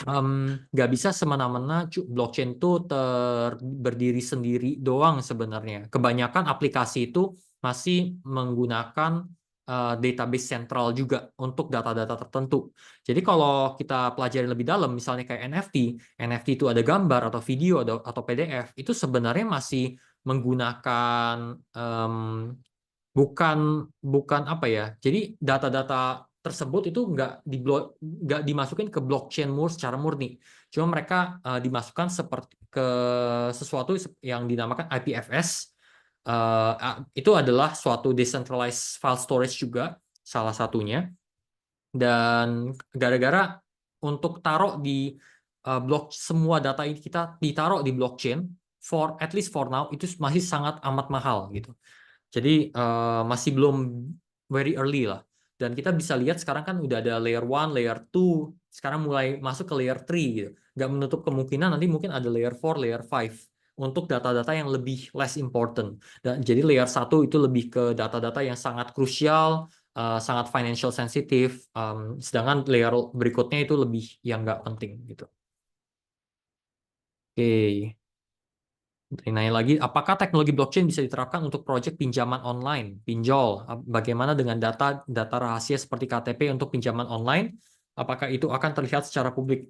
nggak bisa semena-mena blockchain itu berdiri sendiri doang sebenarnya. Kebanyakan aplikasi itu masih menggunakan database sentral juga untuk data-data tertentu. Jadi kalau kita pelajari lebih dalam, misalnya kayak NFT itu ada gambar atau video atau PDF, itu sebenarnya masih menggunakan bukan apa ya. Jadi data-data tersebut itu nggak dimasukin ke blockchain secara murni. Cuma mereka dimasukkan seperti ke sesuatu yang dinamakan IPFS. Itu adalah suatu decentralized file storage juga salah satunya. Dan gara-gara untuk taruh di semua data ini kita ditaruh di blockchain, at least for now itu masih sangat amat mahal gitu. Jadi masih belum very early lah. Dan kita bisa lihat sekarang kan udah ada layer 1, layer 2, sekarang mulai masuk ke layer 3 gitu. Nggak menutup kemungkinan nanti mungkin ada layer 4, layer 5 untuk data-data yang lebih less important. Dan jadi layer 1 itu lebih ke data-data yang sangat krusial, sangat financial sensitive, sedangkan layer berikutnya itu lebih yang nggak penting gitu. Oke. Nanya lagi, apakah teknologi blockchain bisa diterapkan untuk proyek pinjaman online, pinjol? Bagaimana dengan data rahasia seperti KTP untuk pinjaman online? Apakah itu akan terlihat secara publik?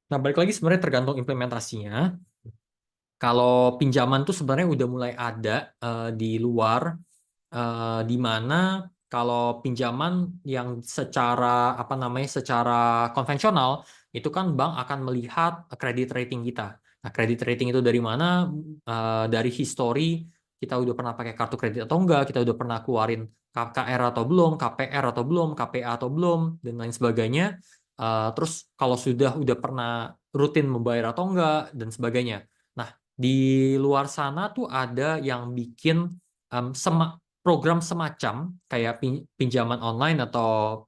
Nah, balik lagi sebenarnya tergantung implementasinya. Kalau pinjaman tuh sebenarnya udah mulai ada di luar, di mana kalau pinjaman yang secara konvensional itu kan bank akan melihat kredit rating kita. Nah, kredit rating itu dari mana? Dari history kita udah pernah pakai kartu kredit atau enggak, kita udah pernah keluarin KKR atau belum, KPR atau belum, KPA atau belum, dan lain sebagainya. Terus kalau udah pernah rutin membayar atau enggak, dan sebagainya. Nah, di luar sana tuh ada yang bikin program semacam kayak pinjaman online atau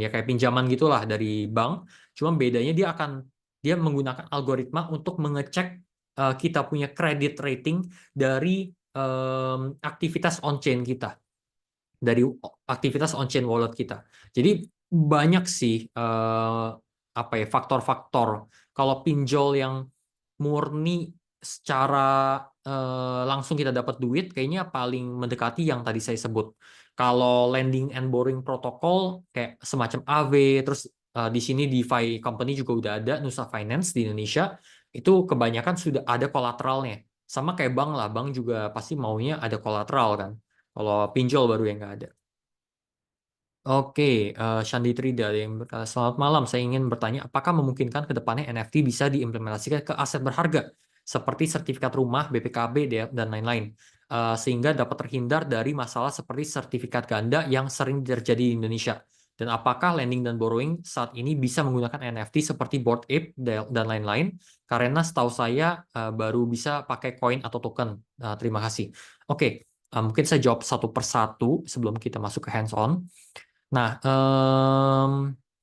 ya kayak pinjaman gitulah dari bank. Cuma bedanya dia menggunakan algoritma untuk mengecek kita punya credit rating dari aktivitas on-chain kita, dari aktivitas on-chain wallet kita. Jadi banyak sih apa ya faktor-faktor. Kalau pinjol yang murni secara langsung kita dapat duit, kayaknya paling mendekati yang tadi saya sebut. Kalau lending and borrowing protocol kayak semacam AV, terus di sini DeFi company juga udah ada, Nusa Finance di Indonesia, itu kebanyakan sudah ada kolateralnya. Sama kayak bank lah, bank juga pasti maunya ada kolateral kan. Kalau pinjol baru yang nggak ada. Oke, Shandi Trida yang berkata, selamat malam. Saya ingin bertanya, apakah memungkinkan ke depannya NFT bisa diimplementasikan ke aset berharga seperti sertifikat rumah, BPKB, dan lain-lain, sehingga dapat terhindar dari masalah seperti sertifikat ganda yang sering terjadi di Indonesia. Dan apakah lending dan borrowing saat ini bisa menggunakan NFT seperti Bored Ape dan lain-lain? Karena setahu saya baru bisa pakai koin atau token. Terima kasih. Oke, mungkin saya jawab satu persatu sebelum kita masuk ke hands-on. Nah,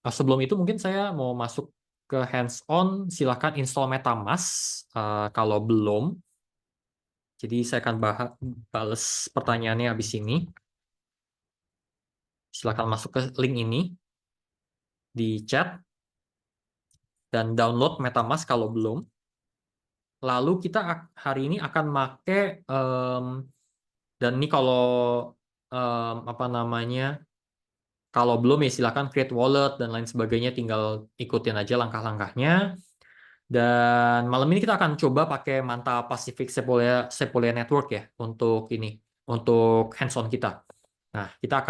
sebelum itu mungkin saya mau masuk ke hands-on, silahkan install MetaMask kalau belum. Jadi saya akan balas pertanyaannya habis ini. Silahkan masuk ke link ini di chat dan download MetaMask kalau belum. Lalu kita hari ini akan pakai, dan ini kalau apa namanya, kalau belum ya silahkan create wallet dan lain sebagainya, tinggal ikutin aja langkah-langkahnya. Dan malam ini kita akan coba pakai Manta Pacific Sepolia Network ya untuk hands-on kita. Nah, kita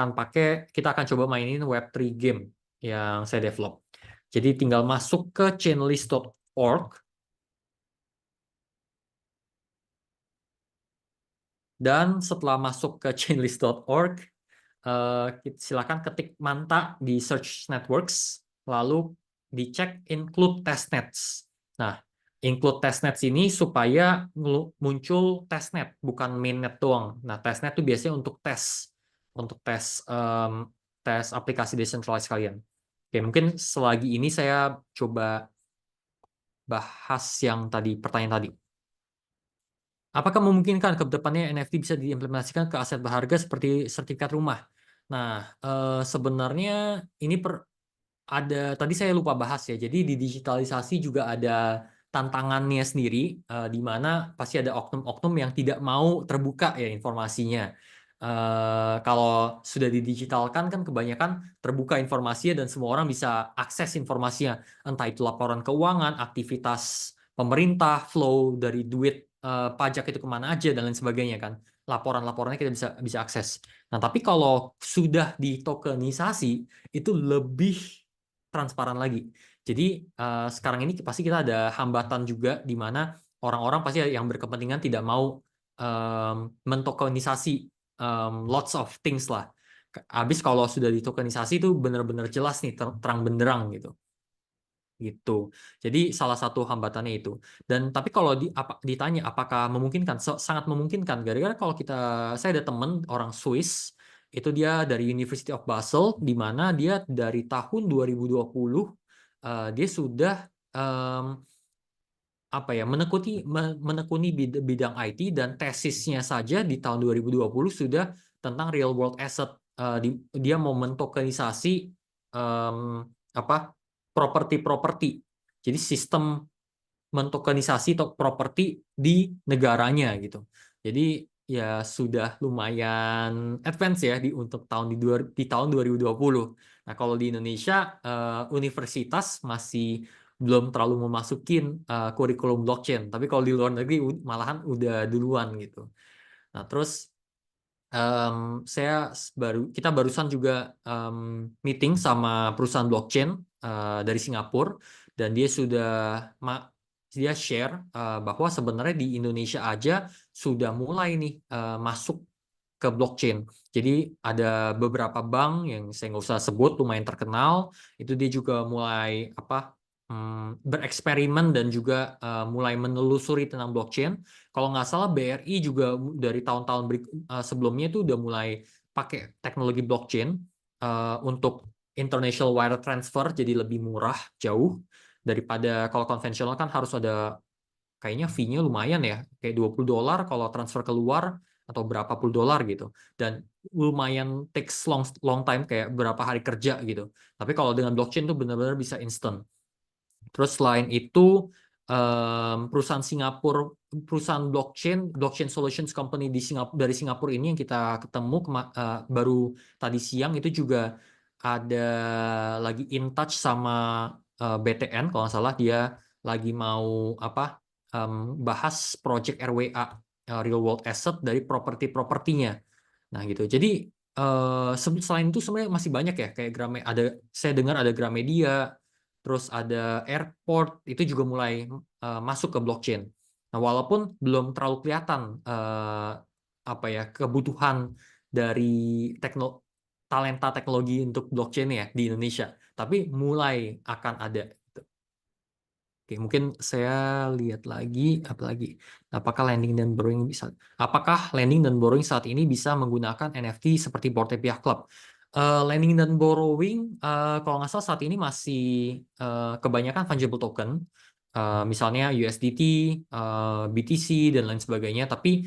akan coba mainin Web3 game yang saya develop. Jadi tinggal masuk ke chainlist.org dan setelah masuk ke chainlist.org silakan ketik Manta di search networks, lalu dicek include testnets. Nah, include testnets ini supaya muncul testnet, bukan mainnet doang. Nah, testnet itu biasanya untuk tes aplikasi decentralized kalian. Oke, mungkin selagi ini saya coba bahas yang pertanyaan tadi. Apakah memungkinkan ke depannya NFT bisa diimplementasikan ke aset berharga seperti sertifikat rumah? Nah, sebenarnya ini tadi saya lupa bahas ya. Jadi di digitalisasi juga ada tantangannya sendiri, di mana pasti ada oknum-oknum yang tidak mau terbuka ya informasinya. Kalau sudah didigitalkan kan kebanyakan terbuka informasinya dan semua orang bisa akses informasinya, entah itu laporan keuangan, aktivitas pemerintah, flow dari duit pajak itu kemana aja dan lain sebagainya kan. Laporan-laporannya kita bisa akses. Nah, tapi kalau sudah ditokenisasi itu lebih transparan lagi. Jadi sekarang ini pasti kita ada hambatan juga di mana orang-orang pasti yang berkepentingan tidak mau mentokenisasi lots of things lah. Habis kalau sudah ditokenisasi itu benar-benar jelas nih, terang benderang gitu. Jadi salah satu hambatannya itu. Dan tapi kalau ditanya apakah memungkinkan, sangat memungkinkan. Gara-gara kalau saya ada teman orang Swiss itu dia dari University of Basel di mana dia dari tahun 2020 dia sudah menekuni bidang IT dan tesisnya saja di tahun 2020 sudah tentang real world asset. Dia mau mentokenisasi properti-properti. Jadi sistem mentokenisasi properti di negaranya gitu. Jadi ya sudah lumayan advance ya untuk di tahun 2020. Nah, kalau di Indonesia universitas masih belum terlalu memasukin kurikulum blockchain, tapi kalau di luar negeri malahan udah duluan gitu. Nah, terus kita barusan juga meeting sama perusahaan blockchain dari Singapura dan dia share bahwa sebenarnya di Indonesia aja sudah mulai nih masuk ke blockchain. Jadi ada beberapa bank yang saya nggak usah sebut lumayan terkenal, itu dia juga mulai bereksperimen dan juga mulai menelusuri tentang blockchain. Kalau nggak salah BRI juga dari tahun-tahun sebelumnya itu udah mulai pakai teknologi blockchain untuk international wire transfer, jadi lebih murah jauh daripada kalau konvensional kan harus ada kayaknya fee-nya lumayan ya, kayak $20 kalau transfer keluar atau berapa puluh dolar gitu. Dan lumayan takes long time kayak berapa hari kerja gitu. Tapi kalau dengan blockchain tuh benar-benar bisa instant. Terus selain itu perusahaan blockchain solutions company dari Singapura ini yang kita ketemu baru tadi siang itu juga ada lagi in touch sama BTN kalau nggak salah dia lagi mau bahas project RWA real world asset dari propertinya. Nah gitu. Jadi selain itu sebenarnya masih banyak ya kayak saya dengar ada Gramedia. Terus ada airport itu juga mulai masuk ke blockchain. Nah, walaupun belum terlalu kelihatan kebutuhan dari talenta teknologi untuk blockchain ya di Indonesia, tapi mulai akan ada. Oke, mungkin saya lihat lagi apakah lending dan borrowing saat ini bisa menggunakan NFT seperti Bored Ape Yacht Club. Lending dan borrowing kalau nggak salah saat ini masih kebanyakan fungible token, misalnya USDT, BTC dan lain sebagainya, tapi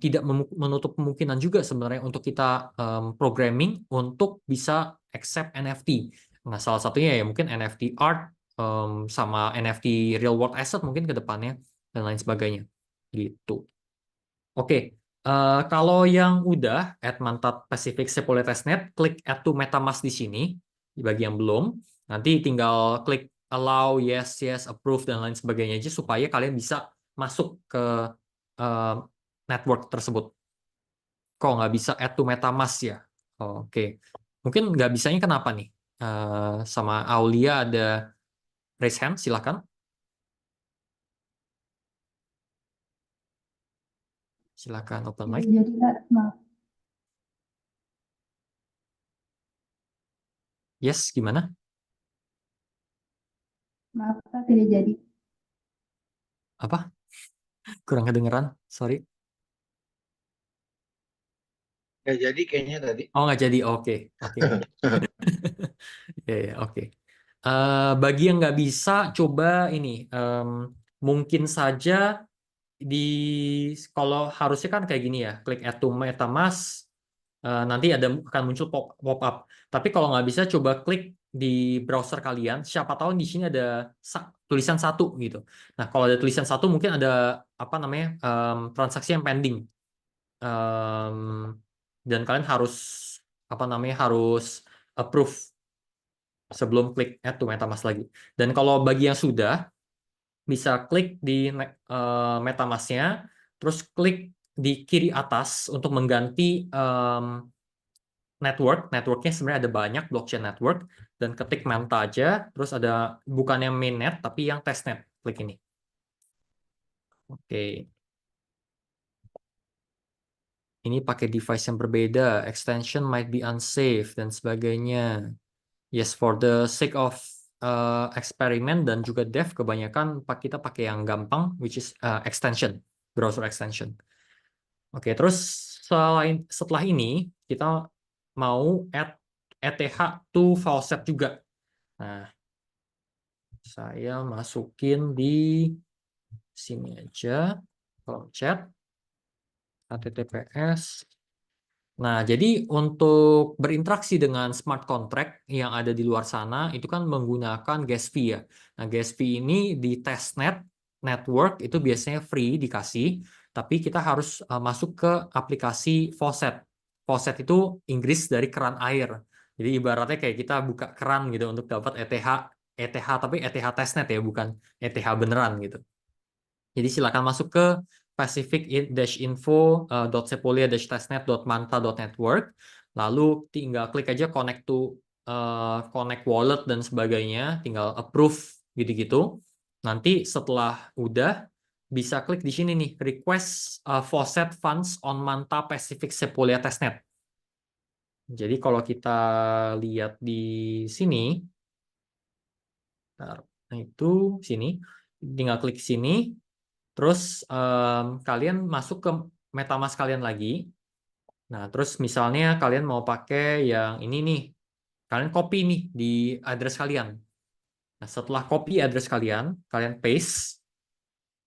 tidak menutup kemungkinan juga sebenarnya untuk kita programming untuk bisa accept NFT. Nah, salah satunya ya mungkin NFT art sama NFT real world asset mungkin ke depannya dan lain sebagainya gitu. Oke. Kalau yang udah add Mantat Pacific Sepulveda Testnet, klik add to MetaMask di sini. Bagi yang belum, nanti tinggal klik allow, yes, approve dan lain sebagainya aja supaya kalian bisa masuk ke network tersebut. Kok nggak bisa add to MetaMask ya? Oke. Mungkin nggak bisanya kenapa nih? Sama Aulia ada raise hand, silakan. Silakan open mic. Jadi Kak, maaf, Yes, gimana? Kak tidak jadi. Apa? Kurang kedengeran, sorry. Nggak jadi kayaknya tadi. Oh, nggak jadi, oke. Ya, oke. Bagi yang nggak bisa, coba ini. Mungkin saja kalau harusnya kan kayak gini ya, klik add to MetaMask, nanti akan muncul pop up. Tapi kalau nggak bisa, coba klik di browser kalian. Siapa tahu di sini ada tulisan 1 gitu. Nah, kalau ada tulisan 1 mungkin ada apa namanya transaksi yang pending. Em, dan kalian harus apa namanya harus approve sebelum klik add to MetaMask lagi. Dan kalau bagi yang sudah, bisa klik di MetaMask-nya, terus klik di kiri atas untuk mengganti network. Networknya sebenarnya ada banyak blockchain network, dan ketik Manta aja, terus ada bukan yang mainnet tapi yang testnet. Klik ini. Oke. Ini pakai device yang berbeda, extension might be unsafe dan sebagainya. Yes, for the sake of eksperimen dan juga dev, kebanyakan kita pakai yang gampang, which is extension, browser extension. Oke, terus setelah ini kita mau add ETH to faucet juga. Nah, saya masukin di sini aja, kolom chat, HTTPS. Nah, jadi untuk berinteraksi dengan smart contract yang ada di luar sana, itu kan menggunakan gas fee ya. Nah, gas fee ini di testnet, network, itu biasanya free dikasih, tapi kita harus masuk ke aplikasi faucet. Faucet itu Inggris dari keran air. Jadi ibaratnya kayak kita buka keran gitu untuk dapat ETH tapi ETH testnet ya, bukan ETH beneran gitu. Jadi silakan masuk ke pacific-info.sepolia-testnet.manta.network, lalu tinggal klik aja connect to connect wallet dan sebagainya, tinggal approve gitu-gitu. Nanti setelah udah, bisa klik di sini nih, request faucet funds on Manta Pacific Sepolia Testnet. Jadi kalau kita lihat di sini, nah itu sini, tinggal klik sini. Terus kalian masuk ke MetaMask kalian lagi. Nah, terus misalnya kalian mau pakai yang ini nih. Kalian copy nih di address kalian. Nah, setelah copy address kalian, kalian paste.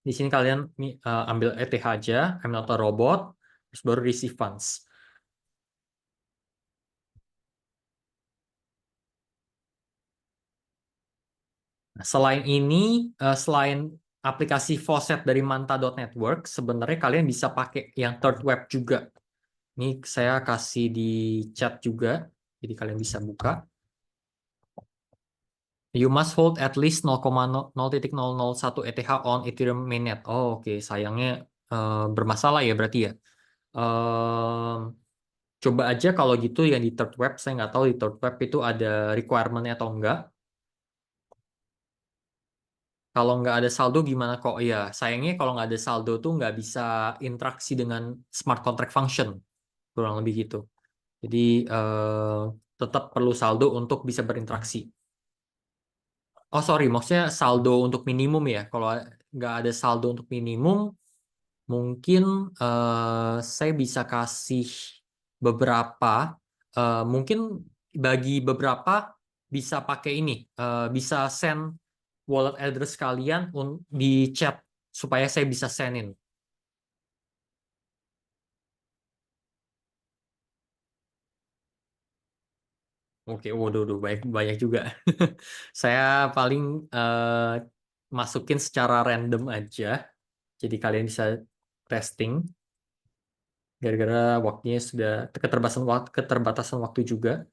Di sini kalian ambil ETH aja, I'm not a robot, terus baru receive funds. Nah, selain ini, selain aplikasi faucet dari Manta.network, sebenarnya kalian bisa pakai yang third web juga. Ini saya kasih di chat juga, jadi kalian bisa buka. You must hold at least 0,001 ETH on Ethereum mainnet. Oh, oke. Sayangnya bermasalah ya berarti ya. Coba aja kalau gitu yang di third web. Saya nggak tahu di third web itu ada requirement-nya atau enggak. Kalau nggak ada saldo gimana kok? Ya, sayangnya kalau nggak ada saldo tuh nggak bisa interaksi dengan smart contract function. Kurang lebih gitu. Jadi tetap perlu saldo untuk bisa berinteraksi. Oh sorry, maksudnya saldo untuk minimum ya. Kalau nggak ada saldo untuk minimum, mungkin saya bisa kasih beberapa. Mungkin bagi beberapa bisa pakai ini, bisa send wallet address kalian di chat supaya saya bisa sendin. Oke, waduh, banyak banyak juga. Saya paling masukin secara random aja. Jadi kalian bisa testing. Gara-gara waktunya sudah keterbatasan waktu juga.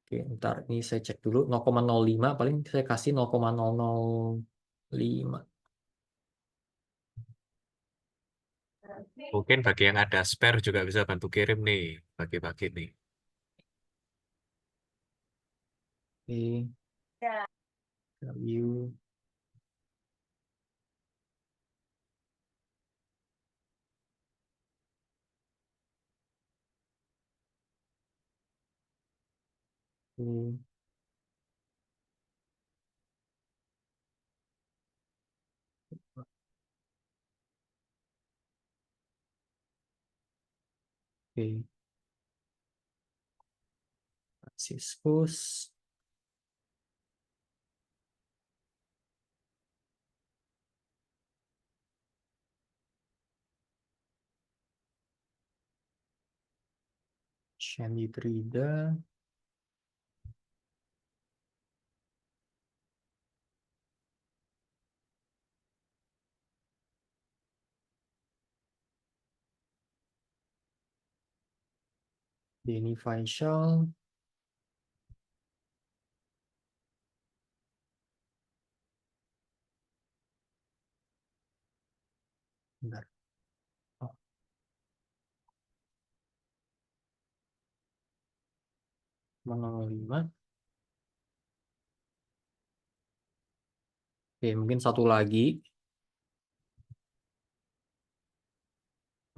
Oke, ntar ini saya cek dulu 0,05 paling saya kasih 0,005. Mungkin bagi yang ada spare juga bisa bantu kirim nih, bagi-bagi nih. Oke, value. Oke. Oke. Franciscus. Shandy Trida. Denny Faisal. Bentar. Oh. Nomor 5. Oke, mungkin satu lagi.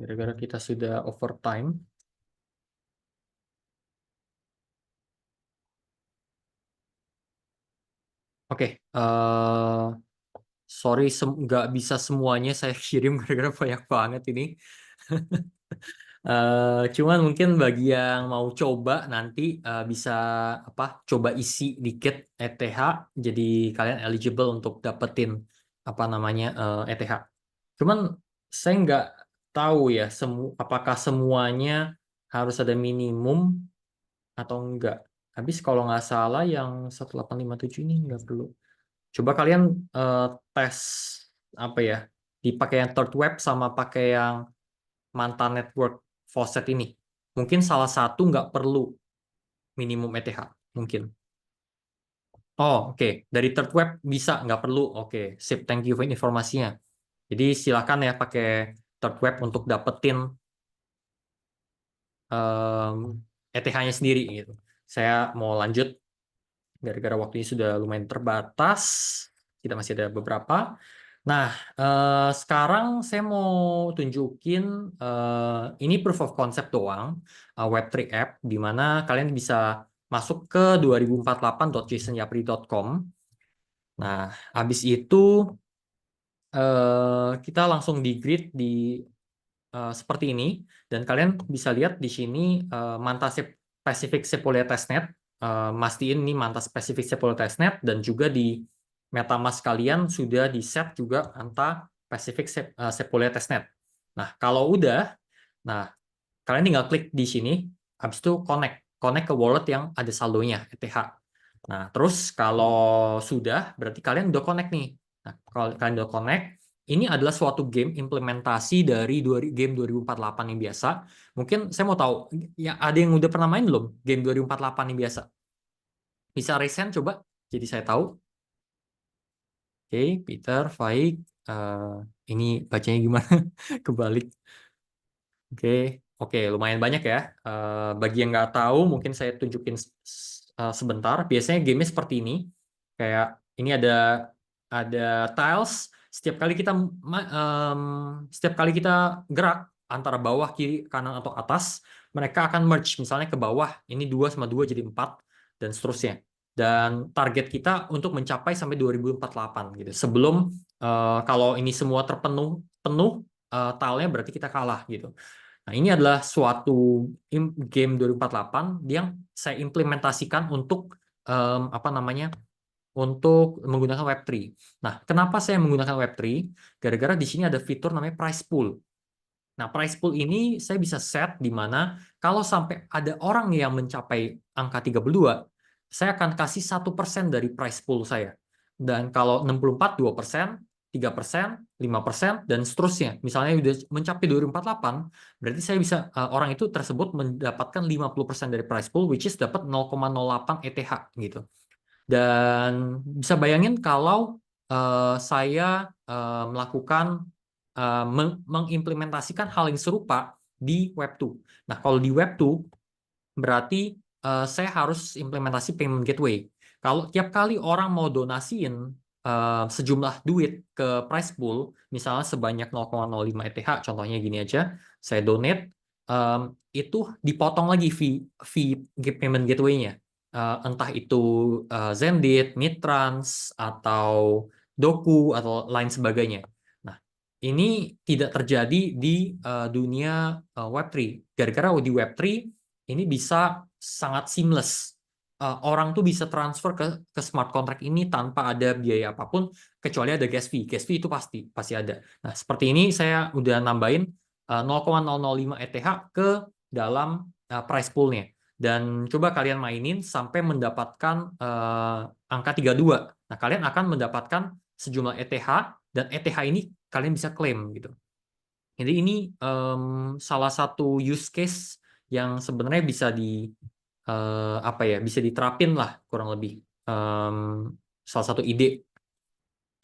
Gara-gara kita sudah overtime. Oke, sorry nggak bisa semuanya saya kirim gara-gara banyak banget ini. Cuman mungkin bagi yang mau coba nanti bisa coba isi dikit ETH, jadi kalian eligible untuk dapetin ETH. Cuman saya nggak tahu ya apakah semuanya harus ada minimum atau enggak. Habis kalau nggak salah yang 1857 ini nggak perlu. Coba kalian tes dipakai yang third web sama pakai yang mantan network faucet ini. Mungkin salah satu nggak perlu minimum ETH. Mungkin. Oh, oke. Dari third web bisa, nggak perlu. Oke, sip. Thank you for informasinya. Jadi silakan ya pakai third web untuk dapetin ETH-nya sendiri gitu. Saya mau lanjut gara-gara waktunya sudah lumayan terbatas. Kita masih ada beberapa. Nah, sekarang saya mau tunjukin ini proof of concept doang, Web3 app, di mana kalian bisa masuk ke 2048.jasonyapri.com. Nah, habis itu kita langsung di grid di seperti ini, dan kalian bisa lihat di sini Manta Pacific Sepolia Testnet, mastiin ini Manta Pacific Sepolia Testnet, dan juga di MetaMask kalian sudah di set juga Manta Pacific Sepolia Testnet. Nah, kalau udah, kalian tinggal klik di sini, habis itu connect ke wallet yang ada saldonya ETH. Nah, terus kalau sudah, berarti kalian udah connect nih. Nah, kalau kalian udah connect, ini adalah suatu game implementasi dari game 2048 yang biasa. Mungkin saya mau tahu, ya ada yang udah pernah main belum game 2048 yang biasa? Bisa raise hand coba, jadi saya tahu. Oke, Peter, Faik, ini bacanya gimana? Kebalik. Oke, lumayan banyak ya. Bagi yang nggak tahu, mungkin saya tunjukin sebentar. Biasanya game seperti ini. Kayak ini ada tiles. Setiap kali kita gerak antara bawah, kiri, kanan atau atas, mereka akan merge. Misalnya ke bawah, ini 2 sama 2 jadi 4 dan seterusnya. Dan target kita untuk mencapai sampai 2048 gitu. Sebelum kalau ini semua penuh tile-nya berarti kita kalah gitu. Nah, ini adalah suatu game 2048 yang saya implementasikan untuk untuk menggunakan Web3. Nah, kenapa saya menggunakan Web3? Gara-gara di sini ada fitur namanya price pool. Nah, price pool ini saya bisa set di mana kalau sampai ada orang yang mencapai angka 32, saya akan kasih 1% dari price pool saya. Dan kalau 64, 2%, 3%, 5%, dan seterusnya. Misalnya sudah mencapai 2048, berarti saya bisa orang itu tersebut mendapatkan 50% dari price pool, which is dapat 0,08 ETH gitu. Dan bisa bayangin kalau saya melakukan mengimplementasikan hal yang serupa di Web2. Nah, kalau di Web2 berarti saya harus implementasi payment gateway. Kalau tiap kali orang mau donasiin sejumlah duit ke price pool, misalnya sebanyak 0,05 ETH, contohnya gini aja, saya donate, itu dipotong lagi fee payment gateway-nya. Entah itu Zendit, Mitrans, atau Doku, atau lain sebagainya. Nah, ini tidak terjadi di dunia Web3. Gara-gara di Web3, ini bisa sangat seamless. Orang tuh bisa transfer ke smart contract ini tanpa ada biaya apapun, kecuali ada gas fee. Gas fee itu pasti ada. Nah, seperti ini saya udah nambahin 0,005 ETH ke dalam price pool-nya. Dan coba kalian mainin sampai mendapatkan angka 32. Nah, kalian akan mendapatkan sejumlah ETH, dan ETH ini kalian bisa klaim gitu. Jadi ini salah satu use case yang sebenarnya bisa bisa diterapin lah kurang lebih. Salah satu ide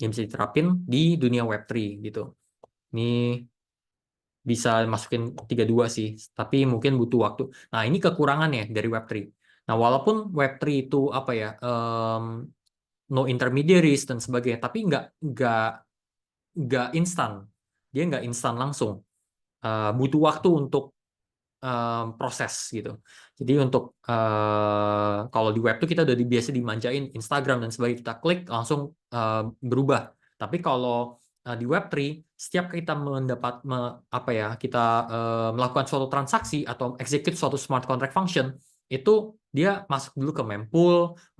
yang bisa diterapin di dunia Web3 gitu. Ini bisa masukin 32 sih, tapi mungkin butuh waktu. Nah, ini kekurangannya dari Web3. Nah, walaupun Web3 itu no intermediaries dan sebagainya, tapi nggak instan. Dia nggak instan langsung. Butuh waktu untuk proses gitu. Jadi untuk kalau di web tuh kita udah biasa dimanjain Instagram dan sebagainya, kita klik langsung berubah. Tapi kalau di Web3 setiap kita kita melakukan suatu transaksi atau execute suatu smart contract function, itu dia masuk dulu ke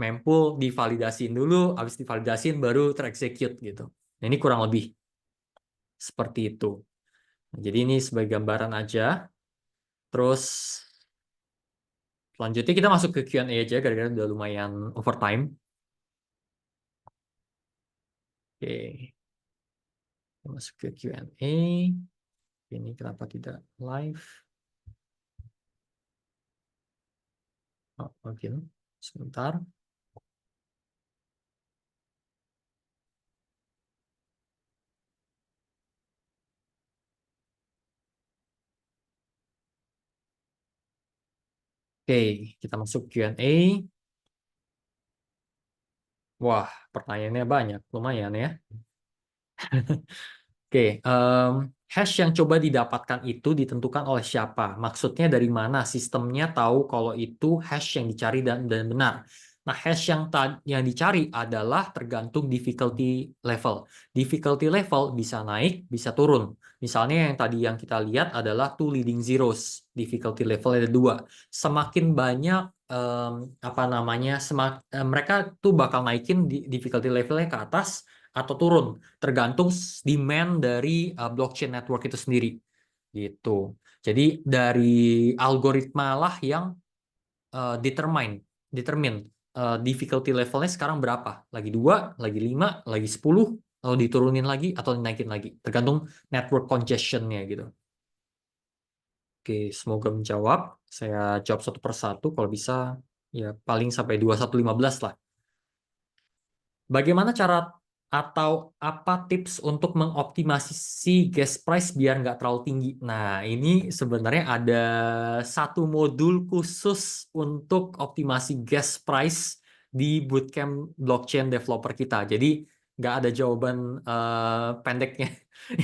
mempool divalidasiin dulu, habis divalidasiin baru terexecute gitu. Nah, ini kurang lebih seperti itu. Jadi ini sebagai gambaran aja. Terus selanjutnya kita masuk ke Q&A aja, gara-gara udah lumayan overtime. Oke, kita masuk ke Q&A. Ini kenapa tidak live? Oh, oke, sebentar. Oke, kita masuk Q&A. Wah, pertanyaannya banyak, lumayan ya. Oke, hash yang coba didapatkan itu ditentukan oleh siapa? Maksudnya dari mana sistemnya tahu kalau itu hash yang dicari dan benar? Nah, hash yang dicari adalah tergantung difficulty level. Difficulty level bisa naik, bisa turun. Misalnya yang tadi yang kita lihat adalah two leading zeros. Difficulty level ada 2. Semakin banyak mereka tuh bakal naikin difficulty levelnya ke atas atau turun, tergantung demand dari blockchain network itu sendiri gitu. Jadi dari algoritma lah yang determine difficulty levelnya sekarang berapa, lagi 2, lagi 5, lagi 10, atau diturunin lagi atau dinaikin lagi, tergantung network congestion-nya gitu. Oke, semoga menjawab. Saya jawab satu persatu kalau bisa, ya paling sampai 21.15 lah. Bagaimana cara atau apa tips untuk mengoptimasi gas price biar nggak terlalu tinggi? Nah, ini sebenarnya ada satu modul khusus untuk optimasi gas price di bootcamp blockchain developer kita. Jadi nggak ada jawaban pendeknya.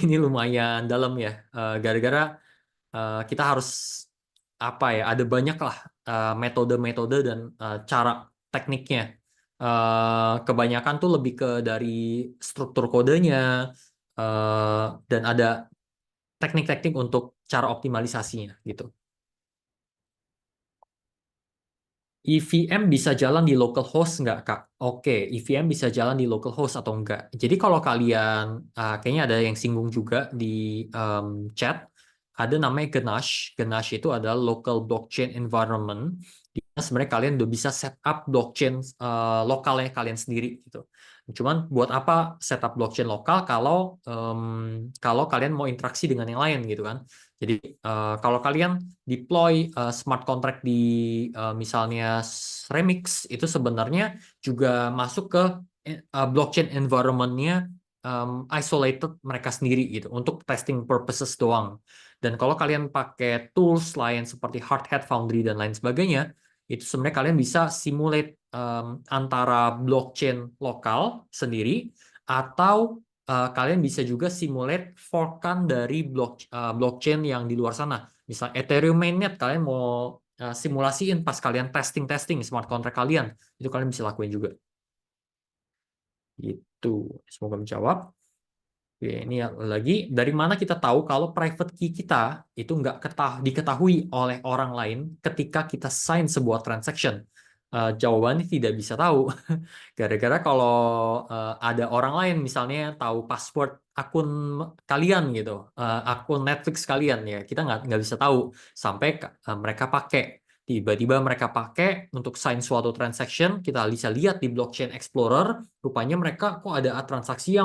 Ini lumayan dalam ya. Gara-gara kita harus ada banyak lah metode-metode dan cara tekniknya. Kebanyakan tuh lebih ke dari struktur kodenya dan ada teknik-teknik untuk cara optimalisasinya gitu. EVM bisa jalan di localhost nggak, Kak? Oke, EVM bisa jalan di localhost atau enggak. Jadi kalau kalian, kayaknya ada yang singgung juga di chat, ada namanya Ganache. Ganache itu adalah local blockchain environment. Di mana sebenarnya kalian udah bisa setup blockchain lokalnya kalian sendiri gitu. Cuman buat apa setup blockchain lokal kalau kalian mau interaksi dengan yang lain gitu kan? Jadi kalau kalian deploy smart contract di misalnya Remix, itu sebenarnya juga masuk ke blockchain environment-nya isolated mereka sendiri gitu untuk testing purposes doang. Dan kalau kalian pakai tools lain seperti Hardhat, Foundry dan lain sebagainya, itu sebenarnya kalian bisa simulate antara blockchain lokal sendiri atau kalian bisa juga simulate forkan dari blockchain yang di luar sana. Misal Ethereum mainnet, kalian mau simulasiin pas kalian testing smart contract kalian, itu kalian bisa lakuin juga. Gitu. Semoga menjawab. Oke, ini lagi, dari mana kita tahu kalau private key kita itu nggak diketahui oleh orang lain ketika kita sign sebuah transaction? Jawabannya tidak bisa tahu. Gara-gara kalau ada orang lain misalnya tahu password akun kalian gitu, akun Netflix kalian ya, kita nggak bisa tahu sampai mereka pakai. Tiba-tiba mereka pakai untuk sign suatu transaction, kita bisa lihat di blockchain explorer, rupanya mereka kok ada transaksi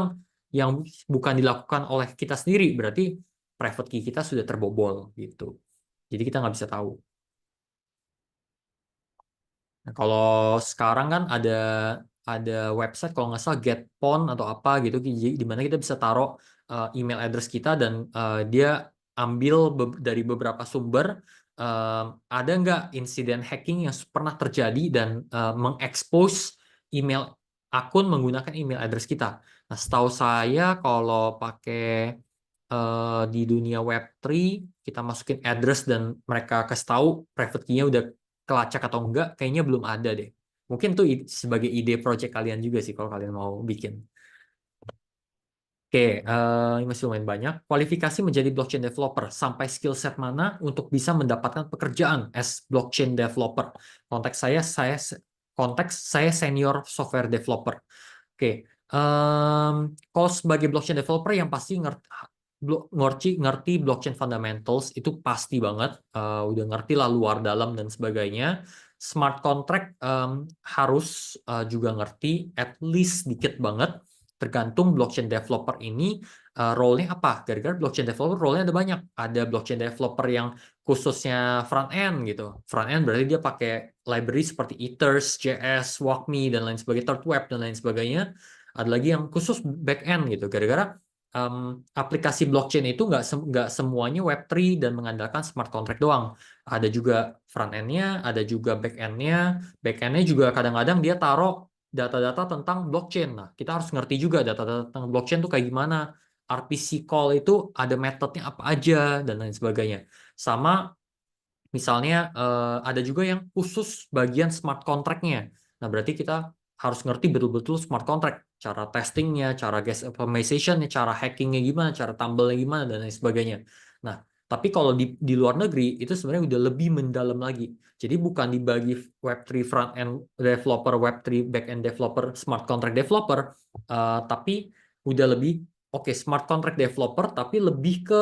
yang bukan dilakukan oleh kita sendiri, berarti private key kita sudah terbobol gitu. Jadi kita nggak bisa tahu. Nah, kalau sekarang kan ada website kalau nggak salah GetPwn atau apa gitu, di mana kita bisa taruh email address kita dan dia ambil dari beberapa sumber, ada nggak insiden hacking yang pernah terjadi dan mengekspos email akun menggunakan email address kita. Nah, setahu saya kalau pakai di dunia Web3 kita masukin address dan mereka kasih tahu private key-nya udah kelacak atau enggak, kayaknya belum ada deh. Mungkin tuh sebagai ide project kalian juga sih kalau kalian mau bikin. Oke, ini masih lumayan banyak. Kualifikasi menjadi blockchain developer. Sampai skill set mana untuk bisa mendapatkan pekerjaan as blockchain developer. Konteks saya senior software developer. Oke, kalau sebagai blockchain developer yang pasti ngerti blockchain fundamentals itu pasti banget, udah ngerti lah luar dalam dan sebagainya. Smart contract harus juga ngerti, at least dikit banget. Tergantung blockchain developer ini role-nya apa. Gara-gara blockchain developer role-nya ada banyak. Ada blockchain developer yang khususnya front end gitu. Front end berarti dia pakai library seperti Ethers, JS, WalkMe dan lain sebagainya, Third Web dan lain sebagainya. Ada lagi yang khusus back end gitu. Gara-gara aplikasi blockchain itu nggak semuanya Web3 dan mengandalkan smart contract doang. Ada juga front end-nya, ada juga back end-nya. Back end-nya juga kadang-kadang dia taruh data-data tentang blockchain. Nah, kita harus ngerti juga data-data tentang blockchain itu kayak gimana. RPC call itu ada metodenya apa aja dan lain sebagainya. Sama misalnya ada juga yang khusus bagian smart contract-nya. Nah, berarti kita harus ngerti betul-betul smart contract, cara testingnya, cara gas optimization-nya, cara hackingnya gimana, cara tumble-nya gimana, dan lain sebagainya. Nah, tapi kalau di luar negeri, itu sebenarnya udah lebih mendalam lagi. Jadi bukan dibagi Web3 front-end developer, Web3 back-end developer, smart contract developer, tapi udah lebih, oke, smart contract developer, tapi lebih ke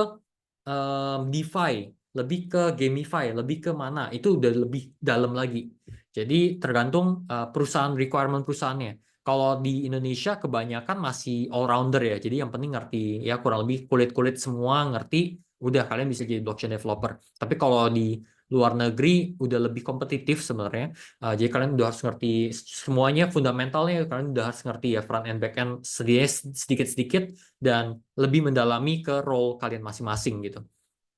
DeFi, lebih ke gamify, lebih ke mana, itu udah lebih dalam lagi. Jadi tergantung perusahaan, requirement perusahaannya. Kalau di Indonesia kebanyakan masih all-rounder ya, jadi yang penting ngerti, ya kurang lebih kulit-kulit semua ngerti, udah kalian bisa jadi blockchain developer. Tapi kalau di luar negeri udah lebih kompetitif sebenarnya, jadi kalian udah harus ngerti semuanya, fundamentalnya kalian udah harus ngerti ya, front end, back end, sedikit-sedikit, dan lebih mendalami ke role kalian masing-masing gitu.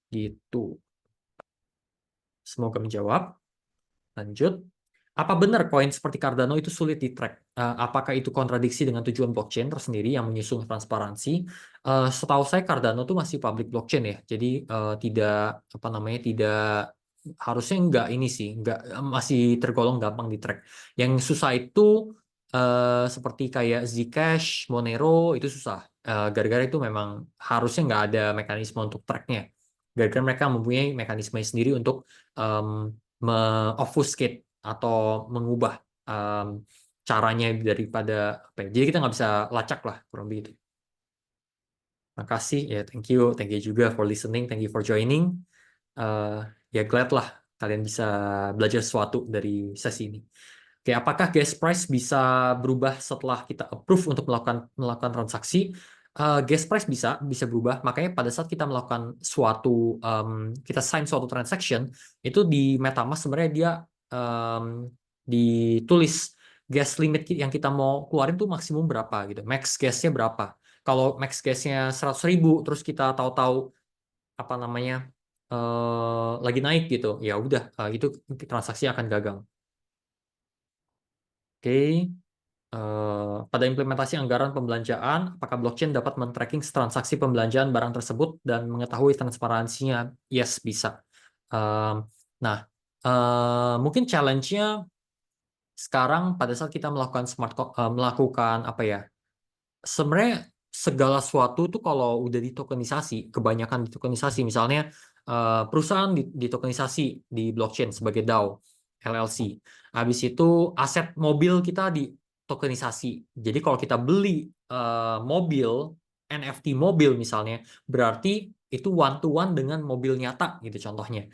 Gitu. Semoga menjawab. Lanjut. Apa benar koin seperti Cardano itu sulit di-track? Apakah itu kontradiksi dengan tujuan blockchain tersendiri yang menyusung transparansi? Setahu saya Cardano itu masih public blockchain ya. Jadi tidak apa namanya, tidak harusnya enggak ini sih, enggak, masih tergolong gampang di-track. Yang susah itu seperti kayak Zcash, Monero itu susah. Gara-gara itu memang harusnya nggak ada mekanisme untuk tracknya. Gara-gara mereka mempunyai mekanisme sendiri untuk me-obfuscate atau mengubah caranya daripada apa ya. Jadi kita nggak bisa lacak lah kurang begitu. Makasih ya, thank you juga for listening, thank you for joining. Ya glad lah kalian bisa belajar sesuatu dari sesi ini. Oke, apakah gas price bisa berubah setelah kita approve untuk melakukan transaksi? Gas price bisa berubah. Makanya pada saat kita melakukan kita sign suatu transaction, itu di MetaMask sebenarnya dia ditulis gas limit yang kita mau keluarin tuh maksimum berapa gitu, max gasnya berapa. Kalau max gasnya 100.000, terus kita tahu-tahu apa namanya lagi naik gitu, ya udah itu transaksi akan gagal. Oke. Pada implementasi anggaran pembelanjaan, apakah blockchain dapat men-tracking transaksi pembelanjaan barang tersebut dan mengetahui transparansinya? Yes, bisa. Nah, mungkin challenge-nya sekarang pada saat kita melakukan apa ya? Sebenarnya segala sesuatu tuh kalau udah ditokenisasi, kebanyakan ditokenisasi, misalnya perusahaan ditokenisasi di blockchain sebagai DAO. LLC. Habis itu aset mobil kita di tokenisasi. Jadi kalau kita beli mobil, NFT mobil misalnya, berarti itu one to one dengan mobil nyata gitu contohnya.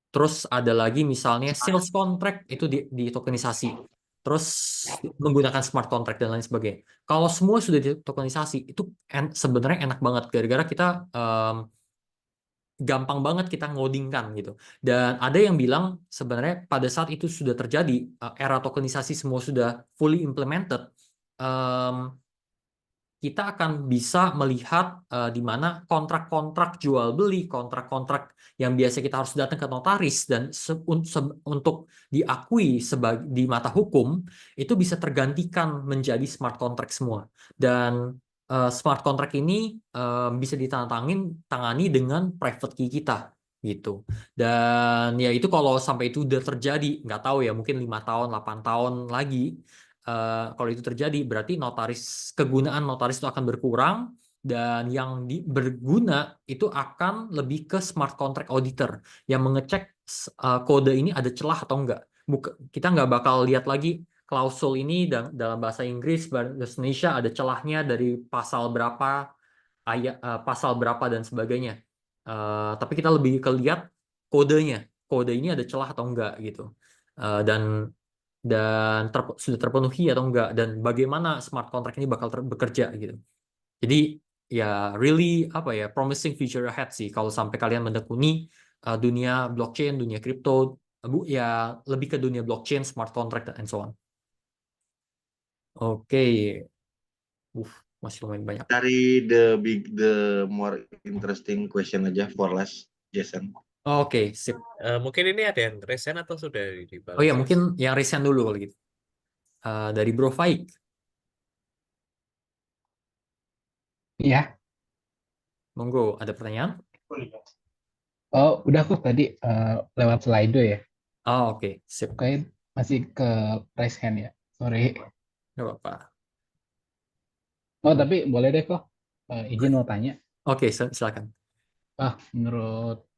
Terus ada lagi misalnya sales contract itu di tokenisasi. Terus menggunakan smart contract dan lain sebagainya. Kalau semua sudah di tokenisasi itu sebenarnya enak banget gara-gara kita gampang banget kita ngodingkan gitu. Dan ada yang bilang sebenarnya pada saat itu sudah terjadi era tokenisasi semua sudah fully implemented, kita akan bisa melihat di mana kontrak-kontrak jual beli, kontrak-kontrak yang biasa kita harus datang ke notaris dan untuk diakui sebagai di mata hukum itu bisa tergantikan menjadi smart contract semua. Dan smart contract ini bisa ditangani dengan private key kita gitu. Dan ya itu kalau sampai itu udah terjadi, nggak tahu ya, mungkin 5 tahun, 8 tahun lagi. Kalau itu terjadi, berarti kegunaan notaris itu akan berkurang, dan yang berguna itu akan lebih ke smart contract auditor yang mengecek kode ini ada celah atau enggak. Kita nggak bakal lihat lagi klausul ini dalam bahasa Inggris, bahasa Indonesia ada celahnya dari pasal berapa, pasal berapa dan sebagainya. Tapi kita lebih ke lihat kodenya, kode ini ada celah atau enggak gitu. Dan sudah terpenuhi atau enggak, dan bagaimana smart contract ini bakal bekerja gitu. Jadi ya really apa ya, promising future ahead sih kalau sampai kalian menekuni dunia blockchain, dunia kripto, ya lebih ke dunia blockchain, smart contract and so on. Oke. Masih lumayan banyak. Dari the more interesting question aja for last, Jason. Oke, sip. Mungkin ini ada yang resen atau sudah dibalas? Oh ya, mungkin yang recent dulu kalau gitu. Dari Bro Faik. Iya. Monggo, ada pertanyaan? Oh, udah kok tadi lewat Slido ya. Oh, oke, sip. Kayak masih ke raise hand ya. Sorry. Nggak apa-apa. Oh, tapi boleh deh kok. Izin mau tanya. Oke, silakan. Menurut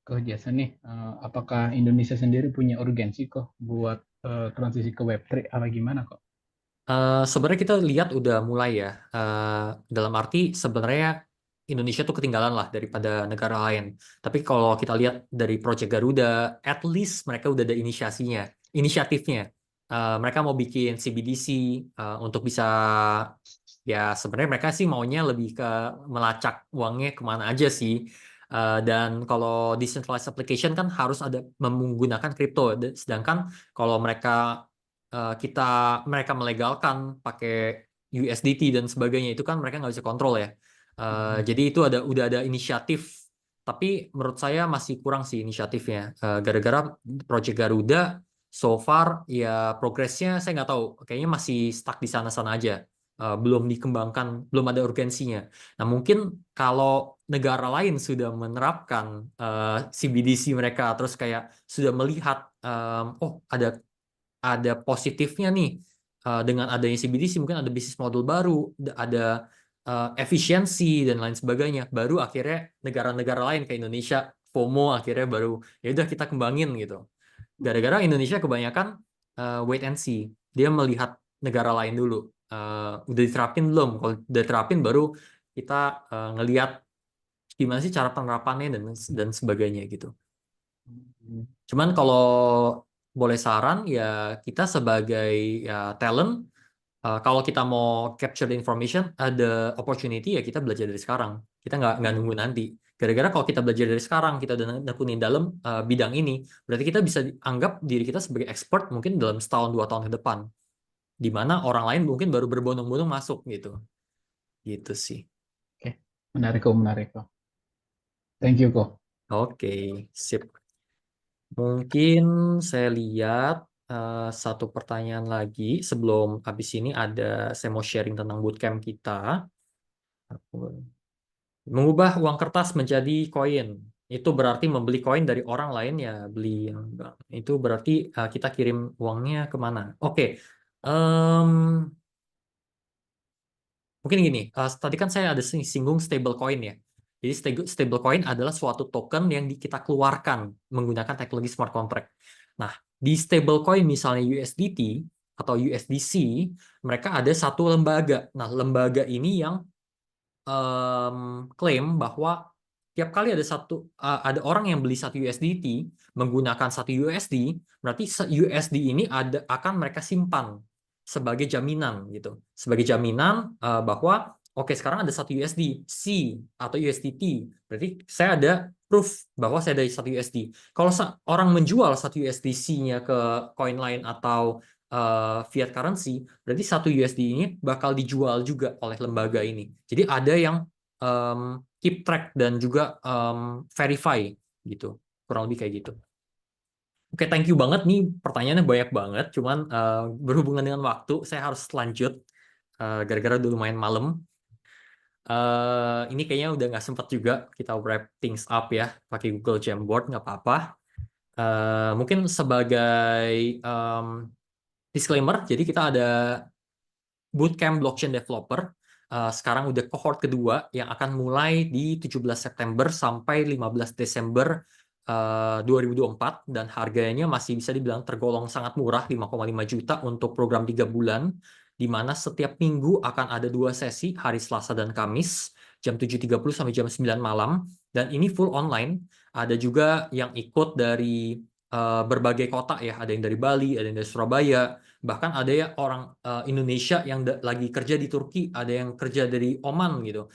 Ko Jason nih, apakah Indonesia sendiri punya urgensi kok buat transisi ke Web3 apa gimana kok? Sebenarnya kita lihat udah mulai ya. Dalam arti sebenarnya Indonesia tuh ketinggalan lah daripada negara lain. Tapi kalau kita lihat dari Project Garuda, at least mereka udah ada inisiatifnya. Mereka mau bikin CBDC untuk bisa, ya sebenarnya mereka sih maunya lebih ke melacak uangnya kemana aja sih. Dan kalau decentralized application kan harus ada menggunakan kripto. Sedangkan kalau mereka melegalkan pakai USDT dan sebagainya, itu kan mereka nggak bisa kontrol ya. Jadi itu udah ada inisiatif, tapi menurut saya masih kurang sih inisiatifnya. Gara-gara Project Garuda so far ya progresnya saya nggak tahu, kayaknya masih stuck di sana-sana aja. Belum dikembangkan, belum ada urgensinya. Nah mungkin kalau negara lain sudah menerapkan CBDC mereka, terus kayak sudah melihat oh ada positifnya nih dengan adanya CBDC, mungkin ada bisnis model baru, ada efisiensi dan lain sebagainya, baru akhirnya negara-negara lain kayak Indonesia FOMO akhirnya baru ya udah kita kembangin gitu. Gara-gara Indonesia kebanyakan wait and see, dia melihat negara lain dulu udah diterapin belum, kalau udah diterapin baru kita ngelihat gimana sih cara penerapannya dan sebagainya gitu. Cuman kalau boleh saran ya, kita sebagai ya talent, kalau kita mau capture the information, ada opportunity ya kita belajar dari sekarang. Kita nggak nunggu nanti. Gara-gara kalau kita belajar dari sekarang, kita udah nekunin dalam bidang ini, berarti kita bisa anggap diri kita sebagai expert mungkin dalam setahun 2 tahun ke depan. Di mana orang lain mungkin baru berbondong-bondong masuk gitu. Gitu sih. Oke, menarik kok. Thank you kok. Oke, sip. Mungkin saya lihat satu pertanyaan lagi sebelum habis ini saya mau sharing tentang bootcamp kita. Mengubah uang kertas menjadi koin. Itu berarti membeli koin dari orang lain ya, beli yang itu berarti kita kirim uangnya kemana? Oke. Mungkin gini, tadi kan saya ada singgung stablecoin ya. Jadi stablecoin adalah suatu token yang kita keluarkan menggunakan teknologi smart contract. Nah, di stablecoin misalnya USDT atau USDC, mereka ada satu lembaga. Nah, lembaga ini yang klaim bahwa tiap kali ada orang yang beli satu USDT menggunakan satu USD, berarti USD ini akan mereka simpan sebagai jaminan gitu. Sebagai jaminan bahwa oke, sekarang ada satu USDC atau USDT, berarti saya ada proof bahwa saya ada satu USD. Kalau orang menjual satu USDC-nya ke koin lain atau fiat currency, berarti satu USD ini bakal dijual juga oleh lembaga ini. Jadi ada yang keep track dan juga verify gitu, kurang lebih kayak gitu. Oke, thank you banget nih, pertanyaannya banyak banget, cuman berhubungan dengan waktu saya harus lanjut gara-gara udah lumayan malam. Ini kayaknya udah nggak sempat juga kita wrap things up ya pakai Google Jamboard, nggak apa-apa. Mungkin sebagai disclaimer, jadi kita ada Bootcamp Blockchain Developer. Sekarang udah cohort kedua yang akan mulai di 17 September sampai 15 Desember 2024, dan harganya masih bisa dibilang tergolong sangat murah, 5,5 juta untuk program 3 bulan, di mana setiap minggu akan ada 2 sesi, hari Selasa dan Kamis, jam 7.30 sampai jam 9 malam, dan ini full online. Ada juga yang ikut dari berbagai kota ya, ada yang dari Bali, ada yang dari Surabaya, bahkan ada ya orang Indonesia yang lagi kerja di Turki, ada yang kerja dari Oman gitu,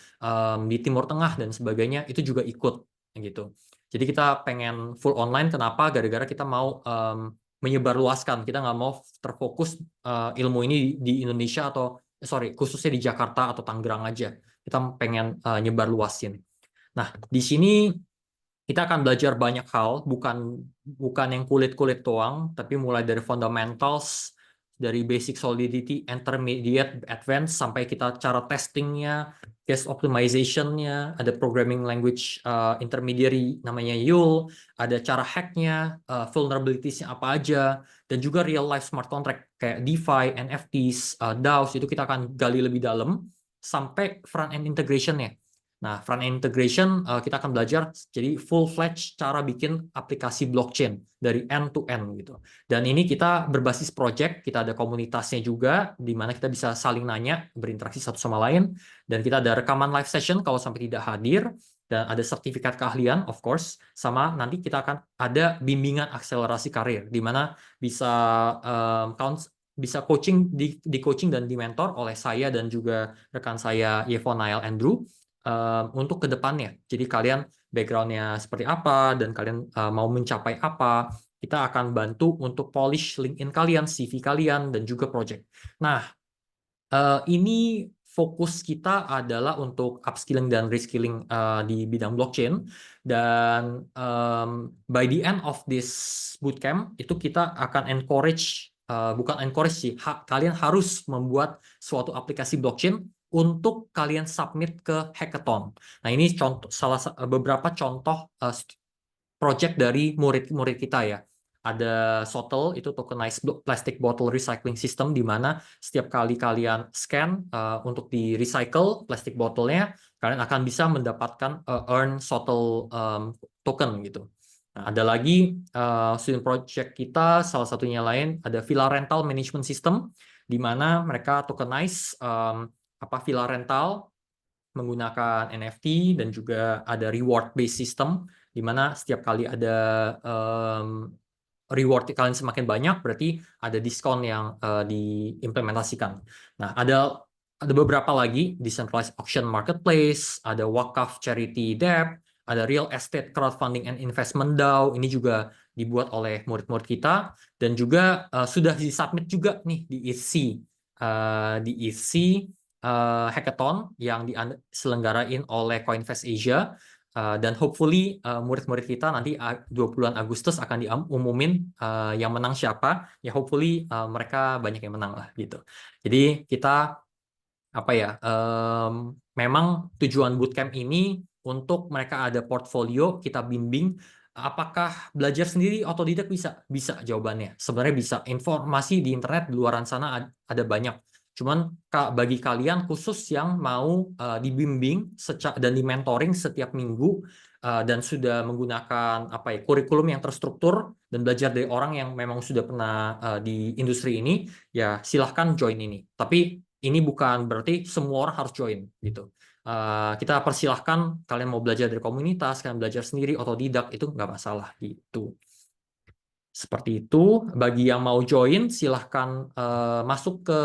di Timur Tengah dan sebagainya, itu juga ikut gitu. Jadi kita pengen full online, kenapa? Gara-gara kita mau menyebarluaskan, kita nggak mau terfokus ilmu ini di Indonesia atau khususnya di Jakarta atau Tangerang aja. Kita pengen nyebarluasin. Nah, di sini kita akan belajar banyak hal, bukan yang kulit-kulit doang, tapi mulai dari fundamentals, dari basic solidity, intermediate, advanced, sampai kita cara testingnya, case optimization-nya, ada programming language intermediary namanya Yule, ada cara hack-nya, vulnerabilities-nya apa aja, dan juga real life smart contract kayak DeFi, NFTs, DAOs, itu kita akan gali lebih dalam, sampai front-end integration-nya. Nah, front-end integration kita akan belajar jadi full-fledged cara bikin aplikasi blockchain dari end to end gitu. Dan ini kita berbasis project, kita ada komunitasnya juga, di mana kita bisa saling nanya, berinteraksi satu sama lain, dan kita ada rekaman live session kalau sampai tidak hadir, dan ada sertifikat keahlian, of course, sama nanti kita akan ada bimbingan akselerasi karir, di mana bisa coaching di coaching dan di mentor oleh saya dan juga rekan saya Yevon Nael Andrew. Untuk ke depannya. Jadi kalian background-nya seperti apa dan kalian mau mencapai apa, kita akan bantu untuk polish LinkedIn kalian, CV kalian, dan juga project. Nah, ini fokus kita adalah untuk upskilling dan reskilling di bidang blockchain, dan by the end of this bootcamp itu kita akan encourage, bukan encourage sih, kalian harus membuat suatu aplikasi blockchain untuk kalian submit ke hackathon. Nah, ini beberapa contoh project dari murid-murid kita ya. Ada Sotel, itu tokenized plastic bottle recycling system, di mana setiap kali kalian scan untuk di recycle plastic bottle-nya, kalian akan bisa mendapatkan earn Sotel token gitu. Nah, ada lagi student project kita, salah satunya lain ada Villa Rental Management System, di mana mereka tokenize villa rental menggunakan NFT, dan juga ada reward based system, di mana setiap kali ada reward kalian semakin banyak, berarti ada diskon yang diimplementasikan. Nah, ada beberapa lagi, decentralized auction marketplace, ada wakaf charity debt, ada real estate crowdfunding and investment DAO, ini juga dibuat oleh murid-murid kita, dan juga sudah disubmit juga nih di ETH hackathon yang diselenggarain oleh Coinvest Asia, dan hopefully murid-murid kita nanti 20 Agustus akan diumumin yang menang siapa, ya hopefully mereka banyak yang menang lah gitu. Jadi kita memang tujuan bootcamp ini untuk mereka ada portfolio, kita bimbing. Apakah belajar sendiri otodidak bisa jawabannya sebenarnya bisa. Informasi di internet di luaran sana ada banyak, Cuman bagi kalian khusus yang mau dibimbing dan di-mentoring setiap minggu dan sudah menggunakan kurikulum yang terstruktur dan belajar dari orang yang memang sudah pernah di industri ini, ya silahkan join ini. Tapi ini bukan berarti semua orang harus join gitu. Kita persilahkan kalian mau belajar dari komunitas, kalian belajar sendiri, otodidak, itu nggak masalah gitu. Seperti itu. Bagi yang mau join, silahkan masuk ke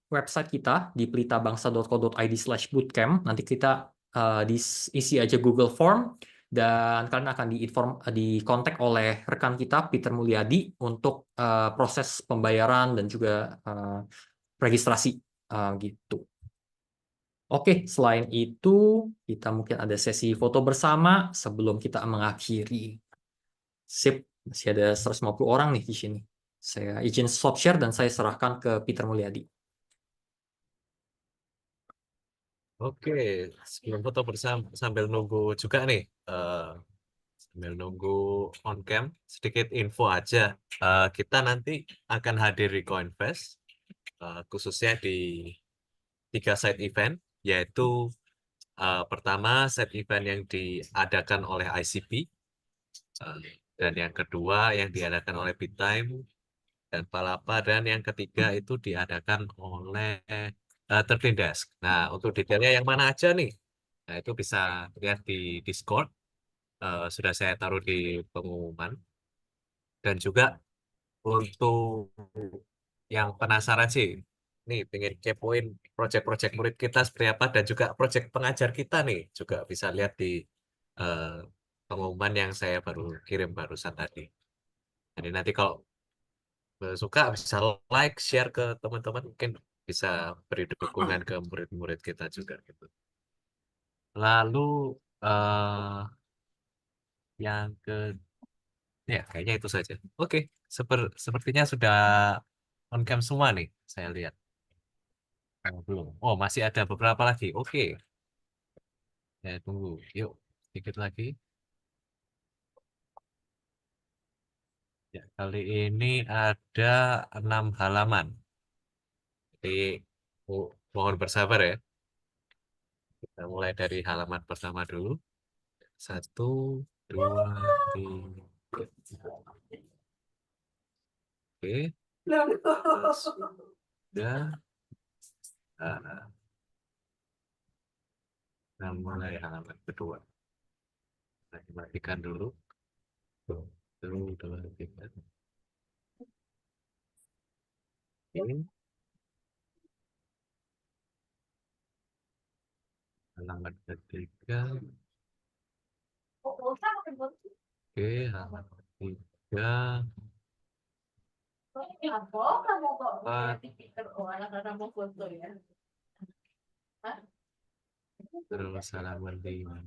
website kita di pelitabangsa.co.id/bootcamp. Nanti kita diisi aja Google Form, dan kalian akan dikontak oleh rekan kita, Peter Mulyadi, untuk proses pembayaran dan juga registrasi gitu. Oke, selain itu, kita mungkin ada sesi foto bersama sebelum kita mengakhiri. Sip, masih ada 150 orang nih di sini. Saya izin stop share dan saya serahkan ke Peter Mulyadi. Oke, sebelum foto bersama sambil nunggu juga nih, sambil nunggu on cam, sedikit info aja. Kita nanti akan hadir di CoinFest, khususnya di 3 side event, yaitu pertama side event yang diadakan oleh ICP, dan yang kedua yang diadakan oleh BitTime dan Palapa, dan yang ketiga itu diadakan oleh 13 Desk. Nah, untuk detailnya yang mana aja nih? Nah, itu bisa lihat di Discord. Sudah saya taruh di pengumuman. Dan juga untuk yang penasaran sih, nih pengen kepoin project-project murid kita seperti apa, dan juga project pengajar kita nih, juga bisa lihat di pengumuman yang saya baru kirim barusan tadi. Jadi nanti kalau suka bisa like, share ke teman-teman, mungkin bisa beri dukungan ke murid-murid kita juga gitu. Lalu yang ya kayaknya itu saja. Oke, sepertinya sudah on cam semua nih, saya lihat. Belum. Oh, masih ada beberapa lagi. Oke. Ya, tunggu. Yuk, sedikit lagi. Ya, kali ini ada 6 halaman. Jadi, mohon bersabar ya. Kita mulai dari halaman pertama dulu. 1, 2, 3. Oke. Sudah. Nah, mulai halaman kedua. Nah, matikan dulu. 1, 2, 3. Oke. Halaman ketiga. Oke, halaman ketiga. 4. Terus halaman 5.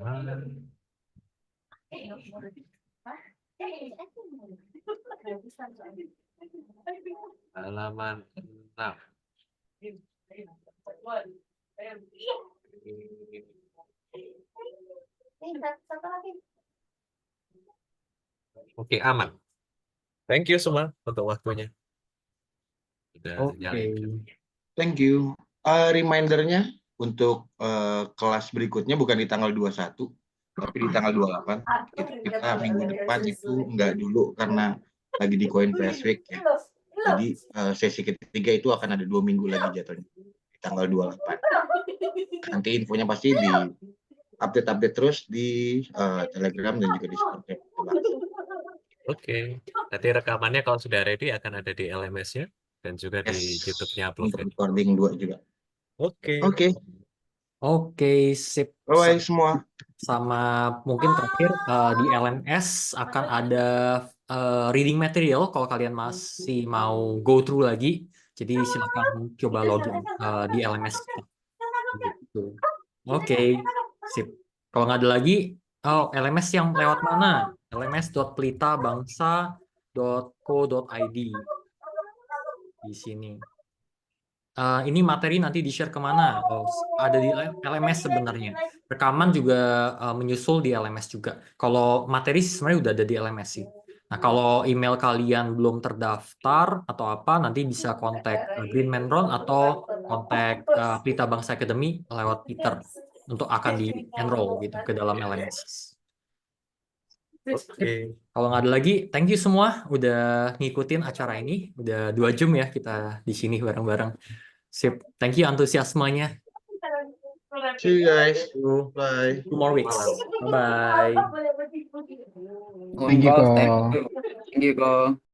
Halaman 6. Oke, aman. Thank you semua untuk waktunya. Sudah Oke. nyalin. Thank you. Remindernya untuk kelas berikutnya bukan di tanggal 21, tapi di tanggal 28. Kita minggu depan itu enggak dulu karena lagi di CoinFest Week ya. Jadi sesi ketiga itu akan ada 2 minggu lagi jatuhnya di tanggal 28. Nanti infonya pasti di update terus di Telegram dan juga di Discord. Oke. Nanti rekamannya kalau sudah ready akan ada di LMS-nya dan juga di YouTube-nya Untuk upload. recording 2 juga. Oke. Oke, sip. Bye semua. Sama mungkin terakhir di LMS akan ada reading material kalau kalian masih mau go through lagi. Jadi silakan coba login di LMS kita. Gitu. Oke, sip. Kalau nggak ada lagi, LMS yang lewat mana? lms.pelitabangsa.co.id di sini. Ini materi nanti di-share kemana? Oh, ada di LMS sebenarnya. Rekaman juga menyusul di LMS juga. Kalau materi sebenarnya udah ada di LMS sih. Nah, kalau email kalian belum terdaftar atau apa, nanti bisa kontak Green Man Ron atau kontak Pelita Bangsa Academy lewat Twitter untuk akan di-enroll gitu ke dalam LMS. Oke. Kalau nggak ada lagi, thank you semua udah ngikutin acara ini. Udah 2 jam ya kita di sini bareng-bareng. Sip, thank you antusiasmenya. See you guys. See you Bye. 2 more weeks. Bye-bye. Thank you, Ko. Ko. Thank you, Ko.